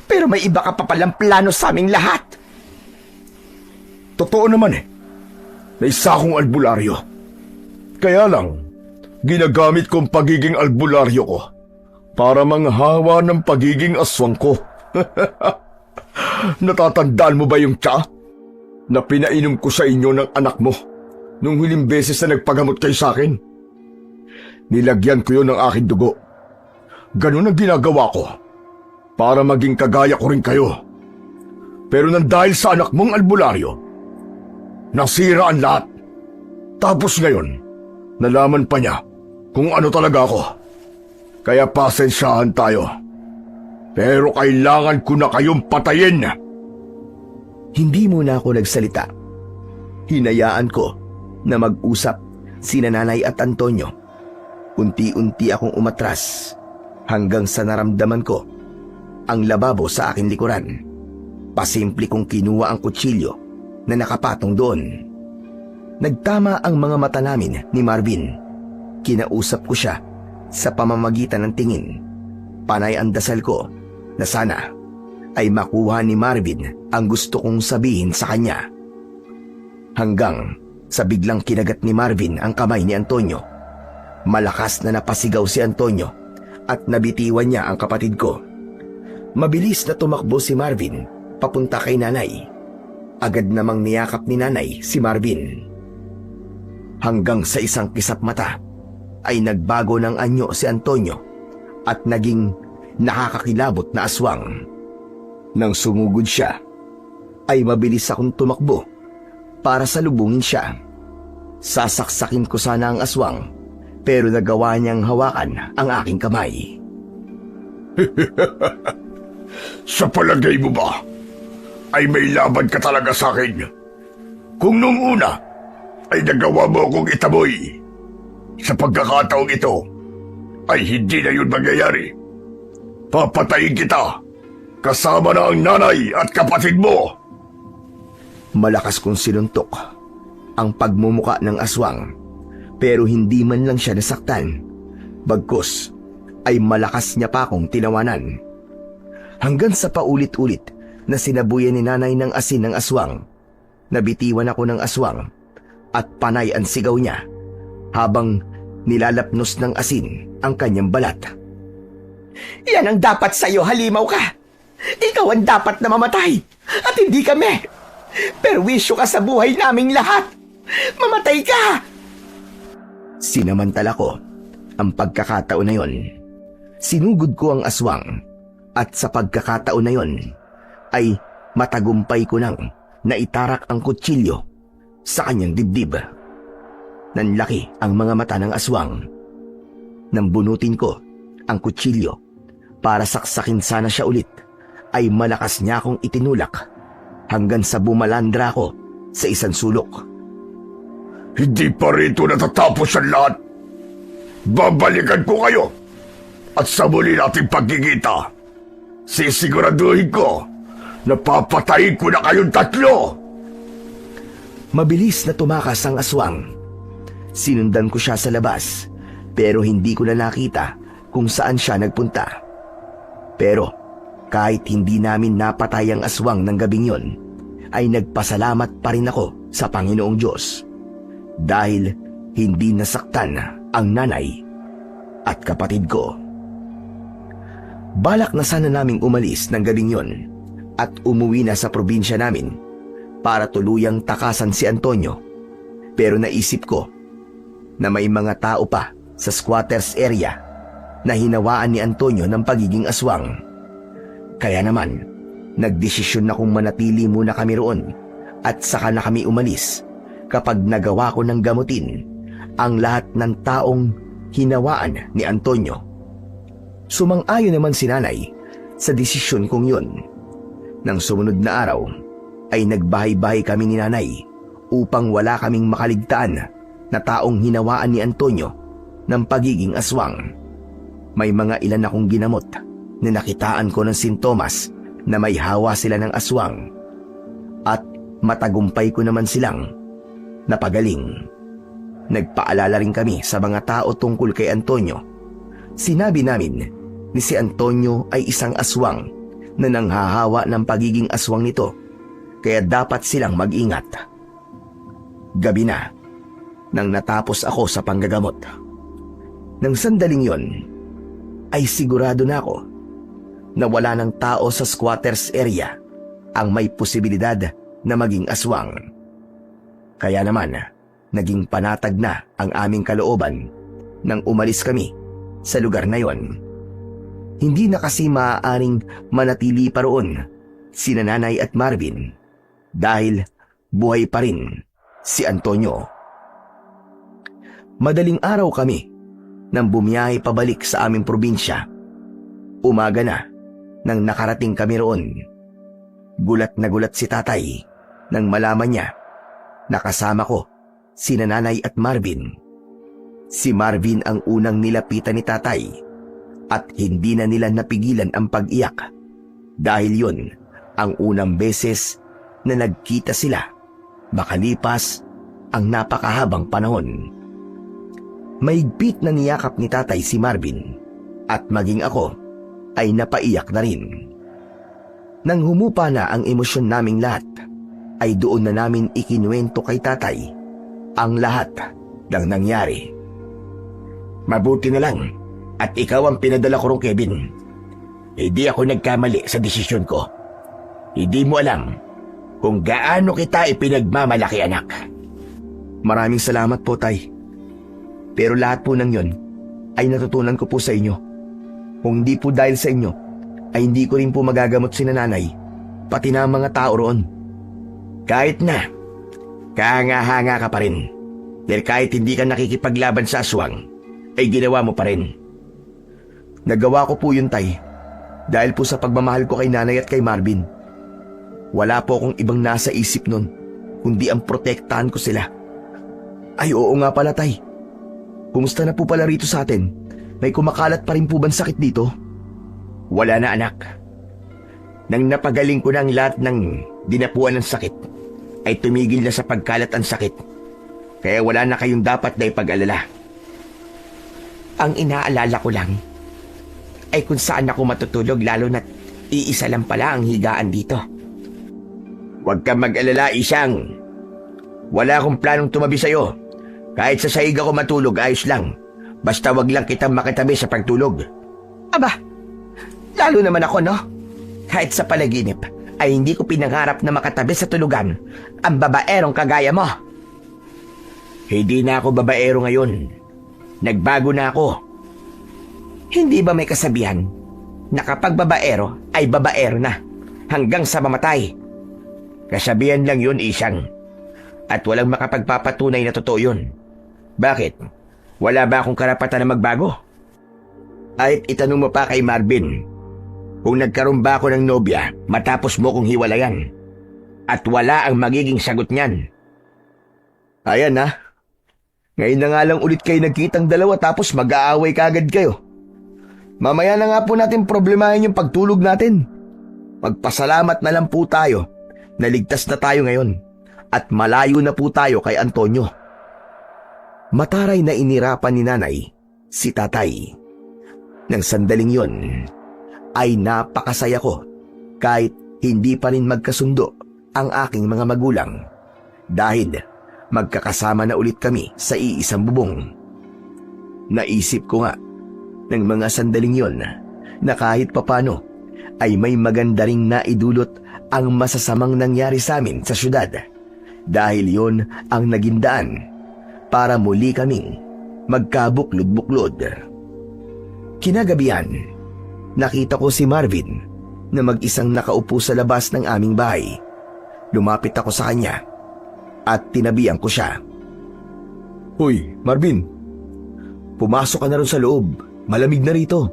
Speaker 1: Pero may iba ka pa palang plano sa aming lahat.
Speaker 4: Totoo naman eh, na isa akong albularyo. Kaya lang, ginagamit ko ang pagiging albularyo ko para manghawa ng pagiging aswang ko. Natatandaan mo ba yung tsa na pinainom ko sa inyo ng anak mo nung huling beses na nagpagamot kayo sa akin? Nilagyan ko yun ng aking dugo. Ganun ang ginagawa ko para maging kagaya ko rin kayo. Pero nang dahil sa anak mong albularyo, nasira ang lahat. Tapos ngayon, nalaman pa niya kung ano talaga ako. Kaya pasensyahan tayo. Pero kailangan ko na kayong patayin.
Speaker 1: Hindi muna ako nagsalita. Hinayaan ko na mag-usap sina Nanay at Antonio. Unti-unti akong umatras hanggang sa naramdaman ko ang lababo sa aking likuran. Pasimple kong kinuha ang kutsilyo na nakapatong doon. Nagtama ang mga mata namin ni Marvin. Kinausap ko siya sa pamamagitan ng tingin. Panay ang dasal ko na sana ay makuha ni Marvin ang gusto kong sabihin sa kanya. Hanggang sa biglang kinagat ni Marvin ang kamay ni Antonio. Malakas na napasigaw si Antonio at nabitiwan niya ang kapatid ko. Mabilis na tumakbo si Marvin papunta kay Nanay. Agad namang niyakap ni Nanay si Marvin. Hanggang sa isang kisap mata ay nagbago ng anyo si Antonio at naging nakakakilabot na aswang. Nang sumugod siya, ay mabilis akong tumakbo para salubungin siya. Sasaksakin ko sana ang aswang, pero nagawa niyang hawakan ang aking kamay.
Speaker 4: Sa palagay mo ba, ay may laban ka talaga sa akin? Kung nung una, ay nagawa mo akong itaboy. Sa pagkakataong ito, ay hindi na yun mangyayari. Papatayin kita, kasama na ang nanay at kapatid mo.
Speaker 1: Malakas kong sinuntok ang pagmumuka ng aswang, pero hindi man lang siya nasaktan. Bagkus ay malakas niya pa akong tinawanan. Hanggang sa paulit-ulit na sinabuyan ni Nanay ng asin ng aswang. Nabitiwan ako ng aswang at panay ang sigaw niya habang nilalapnos ng asin ang kanyang balat. Yan ang dapat sa'yo, halimaw ka! Ikaw ang dapat na mamatay at hindi kami! Perwisyo ka sa buhay naming lahat! Mamatay ka! Sinamantala ko ang pagkakataon na yon. Sinugod ko ang aswang at sa pagkakataon na yon ay matagumpay ko nang naitarak ang kutsilyo sa kanyang dibdib. Nanlaki ang mga mata ng aswang. Nang bunutin ko ang kutsilyo para saksakin sana siya ulit, ay malakas niya akong itinulak hanggang sa bumalandra ko sa isang sulok.
Speaker 4: Hindi pa rito natatapos ang lahat. Babalikan ko kayo at sa muli nating pagkikita, sisiguraduhin ko na papatayin ko na kayong tatlo.
Speaker 1: Mabilis na tumakas ang aswang. Sinundan ko siya sa labas, pero hindi ko na nakita kung saan siya nagpunta. Pero kahit hindi namin napatay ang aswang ng gabing yon, ay nagpasalamat pa rin ako sa Panginoong Diyos dahil hindi nasaktan ang nanay at kapatid ko. Balak na sana naming umalis ng gabing yon at umuwi na sa probinsya namin para tuluyang takasan si Antonio. Pero naisip ko na may mga tao pa sa squatters area na hinawaan ni Antonio ng pagiging aswang. Kaya naman, nagdesisyon na kung manatili muna kami roon at saka na kami umalis kapag nagawa ko ng gamutin ang lahat ng taong hinawaan ni Antonio. Sumang-ayon naman si nanay sa desisyon kong yun. Nang sumunod na araw ay nagbahay-bahay kami ni nanay upang wala kaming makaligtaan na taong hinawaan ni Antonio ng pagiging aswang. May mga ilan akong ginamot na nakitaan ko ng sintomas na may hawa sila ng aswang at matagumpay ko naman silang napagaling. Nagpaalala rin kami sa mga tao tungkol kay Antonio. Sinabi namin ni si Antonio ay isang aswang na nanghahawa ng pagiging aswang nito, kaya dapat silang mag-ingat. Gabi na nang natapos ako sa panggagamot. Nang sandaling yon, ay sigurado na ako na wala ng tao sa squatters area ang may posibilidad na maging aswang. Kaya naman, naging panatag na ang aming kalooban nang umalis kami sa lugar na yon. Hindi na kasi maaaring manatili pa roon sina Nanay at Marvin dahil buhay pa rin si Antonio. Madaling araw kami nang bumiyahe pabalik sa aming probinsya. Umaga na nang nakarating kami roon. Gulat na gulat si tatay nang malaman niya na kasama ko sina Nanay at Marvin. Si Marvin ang unang nilapitan ni tatay at hindi na nila napigilan ang pag-iyak dahil yun ang unang beses na nagkita sila makalipas ang napakahabang panahon. Maigpit na niyakap ni tatay si Marvin at maging ako ay napaiyak na rin. Nang humupa na ang emosyon naming lahat, ay doon na namin ikinuwento kay tatay ang lahat ng nangyari.
Speaker 2: Mabuti na lang at ikaw ang pinadala ko rong Kevin. Hindi ako nagkamali sa desisyon ko. Hindi mo alam kung gaano kita ipinagmamalaki, anak.
Speaker 1: Maraming salamat po, tay. Pero lahat po ng yon ay natutunan ko po sa inyo. Kung hindi po dahil sa inyo, ay hindi ko rin po magagamot si nanay, pati na ang mga tao roon.
Speaker 2: Kahit na, kahanga-hanga ka pa rin. Dahil kahit hindi ka nakikipaglaban sa aswang, ay ginawa mo pa rin.
Speaker 1: Nagawa ko po yun, tay, dahil po sa pagmamahal ko kay nanay at kay Marvin. Wala po akong ibang nasa isip nun, kundi ang protektahan ko sila. Ay oo nga pala, tay. Kumusta na po pala rito sa atin? May kumakalat pa rin po bang sakit dito?
Speaker 2: Wala na, anak. Nang napagaling ko ng lahat ng dinapuan ng sakit, ay tumigil na sa pagkalat ang sakit. Kaya wala na kayong dapat na ipag-alala. Ang inaalala ko lang ay kung saan ako matutulog, lalo na't iisa lang pala ang higaan dito. Huwag kang mag-alala, Isang. Wala akong planong tumabi sa'yo. Kahit sa sahig ako matulog, ayos lang. Basta wag lang kitang makitabi sa pagtulog. Aba, lalo naman ako, no? Kahit sa palaginip, ay hindi ko pinangarap na makatabi sa tulugan ang babaerong kagaya mo. Hindi na ako babaero ngayon. Nagbago na ako. Hindi ba may kasabihan na kapag babaero ay babaero na hanggang sa mamatay? Kasabihan lang yun, Isang. At walang makapagpapatunay na totoo yun. Bakit? Wala ba akong karapatan na magbago? Kahit itanong mo pa kay Marvin, kung nagkaroon ba ako ng nobya matapos mo kong hiwalayan, at wala ang magiging sagot niyan.
Speaker 1: Ayan na. Ngayon na nga lang ulit kayo nagkitang dalawa tapos mag-aaway kagad kayo. Mamaya na nga po natin problemahin yung pagtulog natin. Magpasalamat na lang po tayo na ligtas na tayo ngayon at malayo na po tayo kay Antonio. Mataray na inirapan ni nanay si tatay. Nang sandaling yon, ay napakasaya ko kahit hindi pa rin magkasundo ang aking mga magulang dahil magkakasama na ulit kami sa iisang bubong. Naisip ko nga ng mga sandaling yon na kahit papano ay may maganda ring naidulot ang masasamang nangyari sa amin sa syudad dahil yon ang naging daan para muli kaming magkabuklod-buklod. Kinagabihan, nakita ko si Marvin na mag-isang nakaupo sa labas ng aming bahay. Lumapit ako sa kanya at tinabihan ko siya.
Speaker 4: Hoy, Marvin.
Speaker 1: Pumasok ka na ron sa loob. Malamig na rito.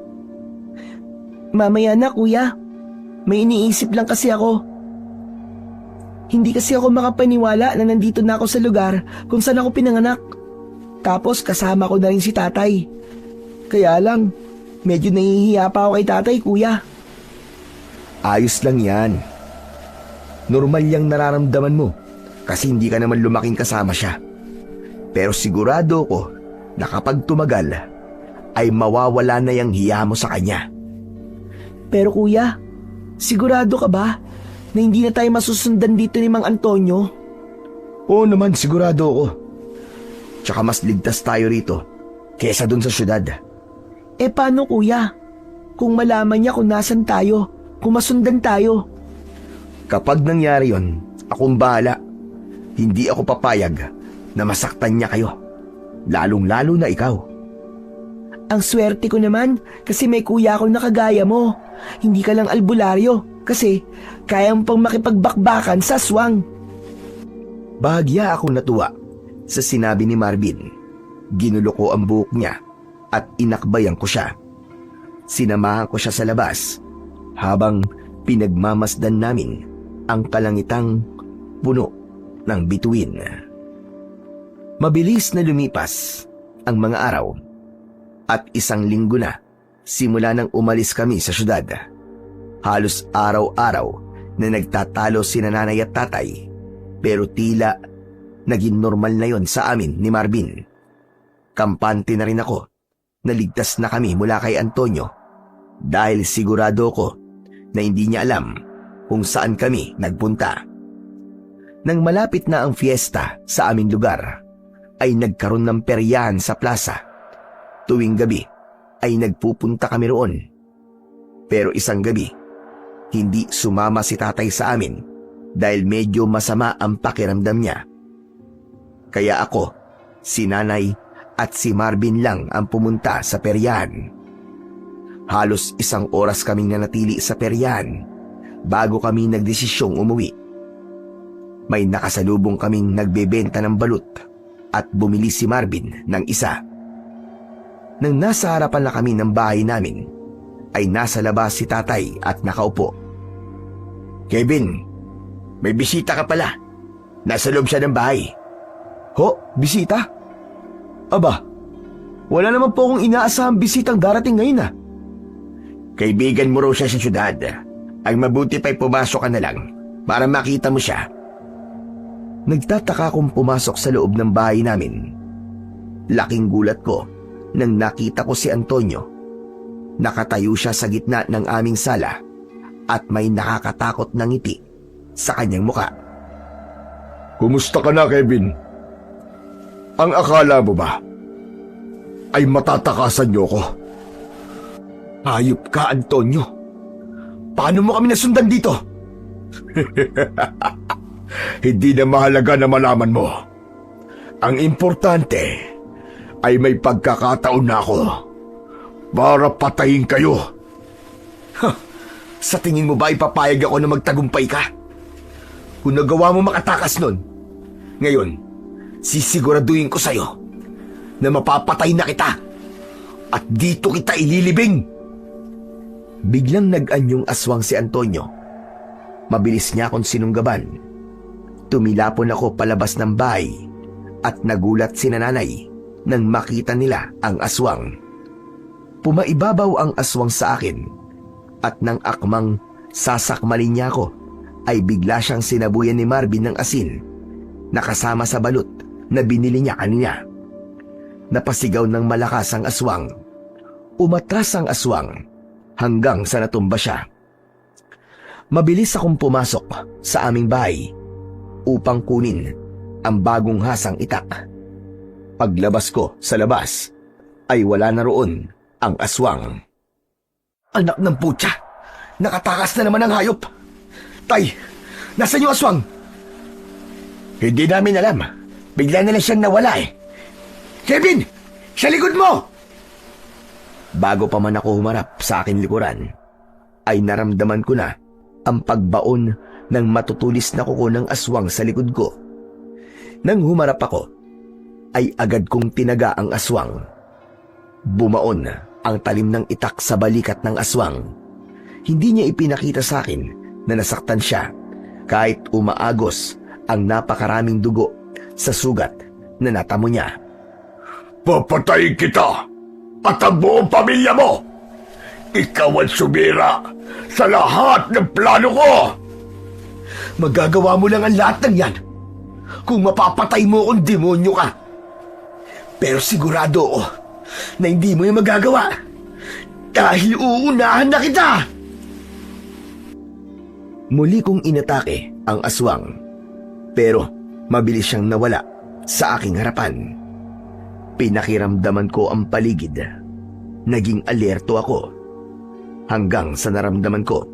Speaker 3: Mamaya na, kuya. May iniisip lang kasi ako. Hindi kasi ako makapaniwala na nandito na ako sa lugar kung saan ako pinanganak. Tapos kasama ko na rin si tatay. Kaya lang, medyo nahihiya pa ako kay tatay, kuya.
Speaker 1: Ayos lang yan. Normal yang nararamdaman mo kasi hindi ka naman lumaking kasama siya. Pero sigurado ko na kapag tumagal ay mawawala na yung hiya mo sa kanya.
Speaker 3: Pero kuya, sigurado ka ba na hindi na tayo masusundan dito ni Mang Antonio?
Speaker 1: Oo naman, sigurado ako. Tsaka mas ligtas tayo rito kesa dun sa syudad.
Speaker 3: Eh paano kuya? Kung malaman niya kung nasan tayo, kung masundan tayo.
Speaker 1: Kapag nangyari yon, akong bahala. Hindi ako papayag na masaktan niya kayo. Lalong-lalo na ikaw.
Speaker 3: Ang swerte ko naman kasi may kuya akong nakagaya mo. Hindi ka lang albularyo kasi kaya mo pang makipagbakbakan sa aswang.
Speaker 1: Bahagya ako natuwa sa sinabi ni Marvin. Ginulo ko ang buhok niya at inakbayan ko siya. Sinamahan ko siya sa labas habang pinagmamasdan namin ang kalangitang puno ng bituin. Mabilis na lumipas ang mga araw at 1 linggo na simula nang umalis kami sa syudad. Halos araw-araw na nagtatalo sina nanay at tatay pero tila naging normal na yon sa amin ni Marvin. Kampante na rin ako na ligtas na kami mula kay Antonio dahil sigurado ko na hindi niya alam kung saan kami nagpunta. Nang malapit na ang fiesta sa aming lugar, ay nagkaroon ng peryahan sa plaza. Tuwing gabi ay nagpupunta kami roon. Pero isang gabi, hindi sumama si tatay sa amin dahil medyo masama ang pakiramdam niya. Kaya ako, si nanay at si Marvin lang ang pumunta sa peryahan. Halos 1 oras kaming nanatili sa peryahan bago kami nagdesisyong umuwi. May nakasalubong kaming nagbebenta ng balut at bumili si Marvin ng isa. Nang nasa harapan na kami ng bahay namin, ay nasa labas si tatay at nakaupo.
Speaker 2: Kevin, may bisita ka pala. Nasa loob siya ng bahay.
Speaker 1: Ho, bisita? Aba, wala naman po akong inaasahang bisitang darating ngayon ah.
Speaker 2: Kaibigan mo raw siya sa syudad. Ang mabuti pa'y pumasok ka na lang para makita mo siya.
Speaker 1: Nagtataka akong pumasok sa loob ng bahay namin. Laking gulat ko nang nakita ko si Antonio. Nakatayo siya sa gitna ng aming sala at may nakakatakot na ngiti sa kanyang muka.
Speaker 4: Kumusta ka na, Kevin? Ang akala mo ba ay matatakasan niyo ko?
Speaker 1: Hayop ka, Antonio. Paano mo kami nasundan dito?
Speaker 4: Hindi na mahalaga na malaman mo. Ang importante ay may pagkakataon na ako para patayin kayo.
Speaker 1: Sa tingin mo ba ipapayag ako na magtagumpay ka? Kung nagawa mo makatakas nun, ngayon, sisiguraduhin ko sa'yo na mapapatay na kita at dito kita ililibing. Biglang nag-anyong aswang si Antonio. Mabilis niya akong sinunggaban. Tumilapon ako palabas ng bahay at nagulat si nanay nang makita nila ang aswang. Pumaibabaw ang aswang sa akin at nang akmang sasakmalin niya ako ay bigla siyang sinabuyan ni Marvin ng asin na kasama sa balut na binili niya kanina. Napasigaw ng malakas ang aswang. Umatras ang aswang hanggang sa natumba siya. Mabilis akong pumasok sa aming bahay upang kunin ang bagong hasang itak. Paglabas ko sa labas ay wala na roon ang aswang. Anak ng putya! Nakatakas na naman ang hayop! Tay, nasaan yung aswang?
Speaker 2: Hindi namin alam. Bigla na lang siyang nawala eh. Kevin! Sa likod mo!
Speaker 1: Bago pa man ako humarap sa aking likuran, ay naramdaman ko na ang pagbaon ng matutulis na kuko ng aswang sa likod ko. Nang humarap ako, ay agad kong tinaga ang aswang. Bumaon ang talim ng itak sa balikat ng aswang. Hindi niya ipinakita sa akin na nasaktan siya kahit umaagos ang napakaraming dugo sa sugat na natamo niya.
Speaker 4: Papatayin kita at ang buong pamilya mo! Ikaw ang sumira sa lahat ng plano ko!
Speaker 1: Magagawa mo lang ang lahat ng yan kung mapapatay mo akong demonyo ka. Pero sigurado ako na hindi mo yung magagawa dahil uunahan na kita! Muli kong inatake ang aswang, pero mabilis siyang nawala sa aking harapan. Pinakiramdaman ko ang paligid. Naging alerto ako. Hanggang sa naramdaman ko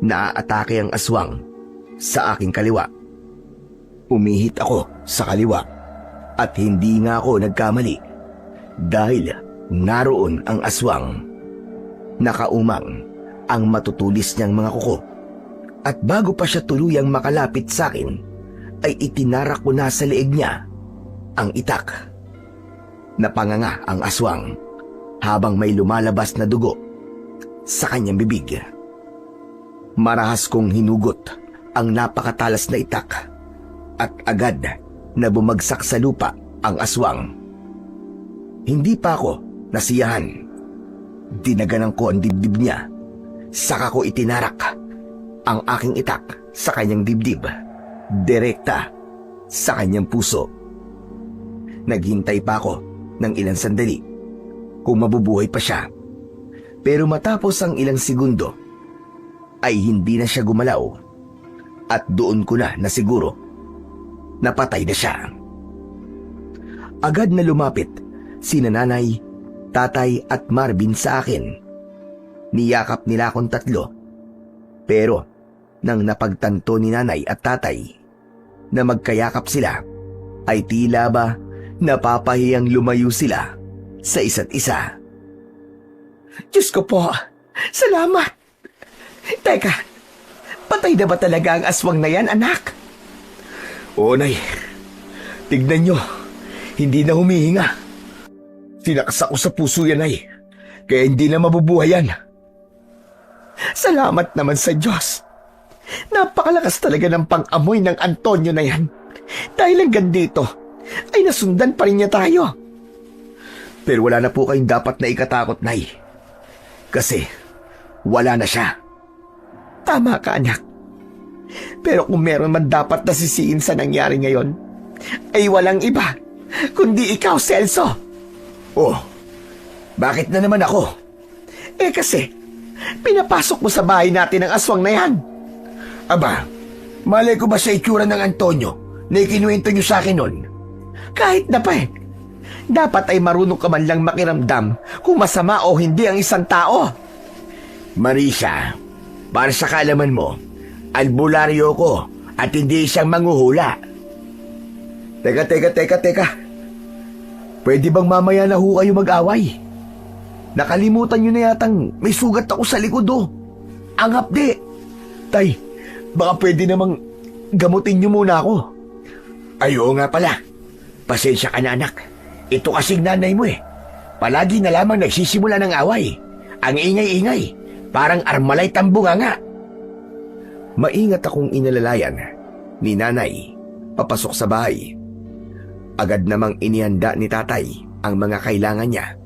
Speaker 1: na aatake ang aswang sa aking kaliwa. Umihit ako sa kaliwa at hindi nga ako nagkamali dahil naroon ang aswang. Nakaumang ang matutulis niyang mga kuko at bago pa siya tuluyang makalapit sa akin ay itinarak ko na sa leeg niya ang itak. Napanganga ang aswang habang may lumalabas na dugo sa kanyang bibig. Marahas kong hinugot ang napakatalas na itak at agad na bumagsak sa lupa ang aswang. Hindi pa ako nasiyahan. Dinaganan ko ang dibdib niya. Saka ko itinarak ang aking itak sa kanyang dibdib, direkta sa kanyang puso. Naghintay pa ako ng ilang sandali kung mabubuhay pa siya. Pero matapos ang ilang segundo ay hindi na siya gumalaw at doon ko na nasiguro napatay na siya. Agad na lumapit sina nanay, tatay at Marvin sa akin. Niyakap nila akong tatlo. Pero nang napagtanto ni nanay at tatay na magkayakap sila, ay tila ba napapahiyang lumayo sila sa isa't isa. Diyos ko po, salamat! Teka, patay na ba talaga ang aswang na yan, anak? Oo, Nay. Tignan nyo, hindi na humihinga. Sinaksak ko sa puso yan, Nay, kaya hindi na mabubuhay yan. Salamat naman sa Diyos. Napakalakas talaga ng pang-amoy ng Antonio na yan. Dahil hanggang dito, ay nasundan pa rin niya tayo. Pero wala na po kayong dapat na ikatakot, Nay. Kasi wala na siya. Tama ka, anak. Pero kung meron man dapat nasisiin sa nangyari ngayon, ay walang iba, kundi ikaw, Celso.
Speaker 2: Oh, bakit na naman ako?
Speaker 1: Kasi, pinapasok mo sa bahay natin ang aswang na yan.
Speaker 2: Aba, malay ko ba sa itsura ng Antonio na ikinuwento niyo sa akin nun?
Speaker 1: Kahit na pa dapat ay marunong ka man lang makiramdam kung masama o hindi ang isang tao.
Speaker 2: Marisa, para sa kaalaman mo, albularyo ko at hindi siyang manghuhula.
Speaker 1: Teka. Pwede bang mamaya na ho kayo mag-away? Nakalimutan nyo na yatang may sugat ako sa likod Ang hapdi. Tay, baka pwede namang gamutin nyo muna ako.
Speaker 2: Ay, oo nga pala. Pasensya ka na, anak. Ito kasing nanay mo Palagi na lamang nagsisimula ng away. Ang ingay-ingay. Parang armalay tambunga nga.
Speaker 1: Maingat akong inalalayan ni nanay papasok sa bahay. Agad namang inihanda ni tatay ang mga kailangan niya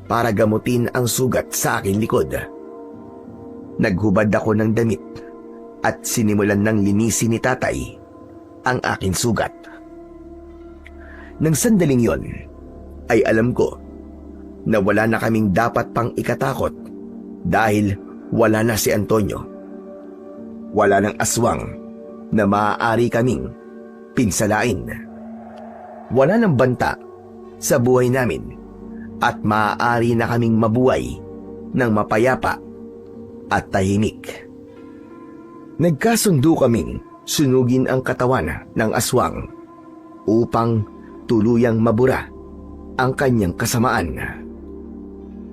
Speaker 1: para gamutin ang sugat sa aking likod. Naghubad ako ng damit at sinimulan ng linisin ni tatay ang aking sugat. Nang sandaling yon, ay alam ko na wala na kaming dapat pang ikatakot dahil wala na si Antonio. Wala ng aswang na maaari kaming pinsalain. Wala ng banta sa buhay namin at maaari na kaming mabuhay ng mapayapa at tahimik. Nagkasundo kaming sunugin ang katawan ng aswang upang tuluyang mabura ang kanyang kasamaan.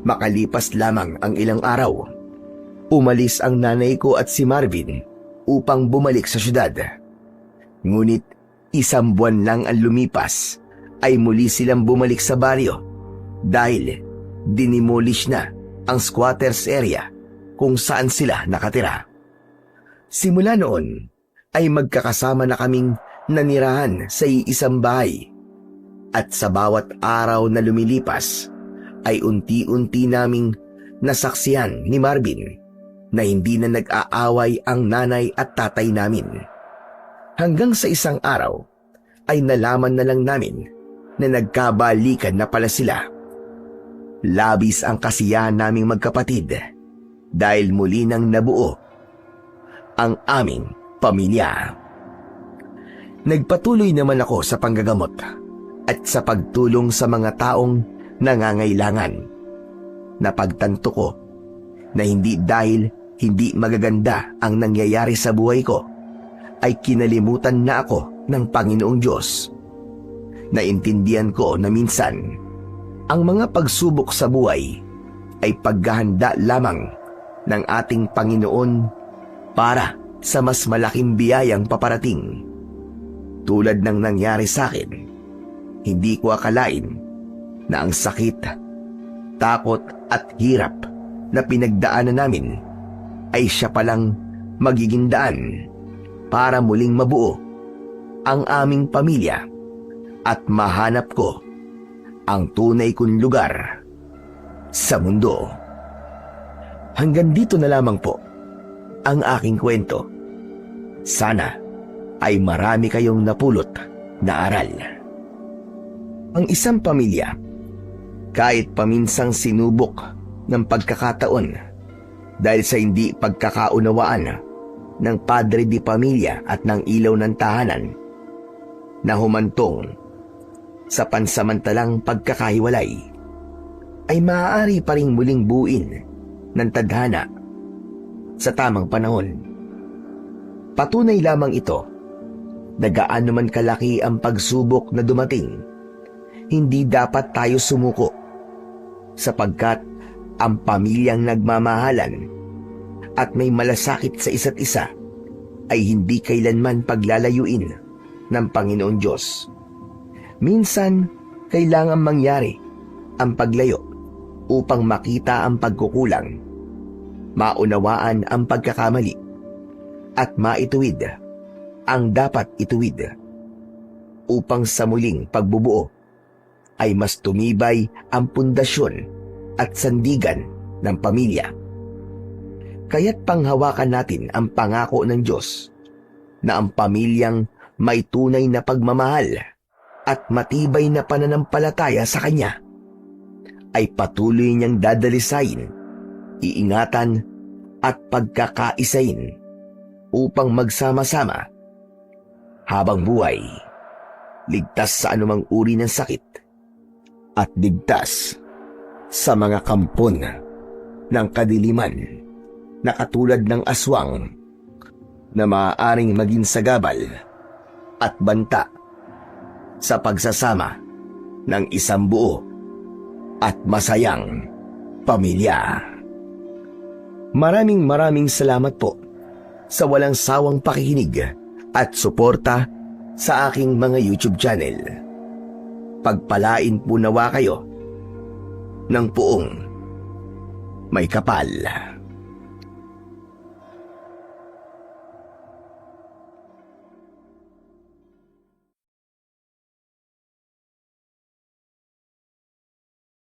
Speaker 1: Makalipas lamang ang ilang araw, umalis ang nanay ko at si Marvin upang bumalik sa syudad. Ngunit 1 buwan lang ang lumipas ay muli silang bumalik sa baryo dahil dinimolish na ang squatters area kung saan sila nakatira. Simula noon ay magkakasama na kaming nanirahan sa iisang bahay at sa bawat araw na lumilipas ay unti-unti naming nasaksihan ni Marvin na hindi na nag-aaway ang nanay at tatay namin. Hanggang sa isang araw ay nalaman na lang namin na nagkabalikan na pala sila. Labis ang kasiyahan naming magkapatid dahil muli nang nabuo ang aming pamilya. Nagpatuloy naman ako sa panggagamot at sa pagtulong sa mga taong nangangailangan. Napagtanto ko na hindi dahil hindi magaganda ang nangyayari sa buhay ko ay kinalimutan na ako ng Panginoong Diyos. Naintindihan ko na minsan ang mga pagsubok sa buhay ay paghahanda lamang ng ating Panginoon para sa mas malaking biyayang paparating. Tulad ng nangyari sa akin, hindi ko akalain na ang sakit, takot at hirap na pinagdaanan namin ay siya palang magiging daan para muling mabuo ang aming pamilya at mahanap ko ang tunay kong lugar sa mundo. Hanggang dito na lamang po ang aking kwento. Sana ay marami kayong napulot na aral. Ang isang pamilya, kahit paminsang sinubok ng pagkakataon dahil sa hindi pagkakaunawaan ng padre di pamilya at ng ilaw ng tahanan, na humantong sa pansamantalang pagkakahiwalay, ay maaari pa ring muling buuin ng tadhana sa tamang panahon. Patunay lamang ito na gaano man kalaki ang pagsubok na dumating, hindi dapat tayo sumuko, sapagkat ang pamilyang nagmamahalan at may malasakit sa isa't isa ay hindi kailanman paglalayuin ng Panginoon Diyos. Minsan, kailangan mangyari ang paglayo upang makita ang pagkukulang, maunawaan ang pagkakamali, at maituwid ang dapat ituwid, upang sa muling pagbubuo ay mas tumibay ang pundasyon at sandigan ng pamilya. Kaya't panghawakan natin ang pangako ng Diyos na ang pamilyang may tunay na pagmamahal at matibay na pananampalataya sa Kanya ay patuloy niyang dadalisayin, iingatan at pagkakaisain upang magsama-sama habang buhay, ligtas sa anumang uri ng sakit at ligtas sa mga kampon ng kadiliman na katulad ng aswang na maaaring maging sagabal at banta sa pagsasama ng isang buo at masayang pamilya. Maraming salamat po sa walang sawang pakikinig at suporta sa aking mga YouTube channel. Pagpalain po nawa kayo ng puong may kapal.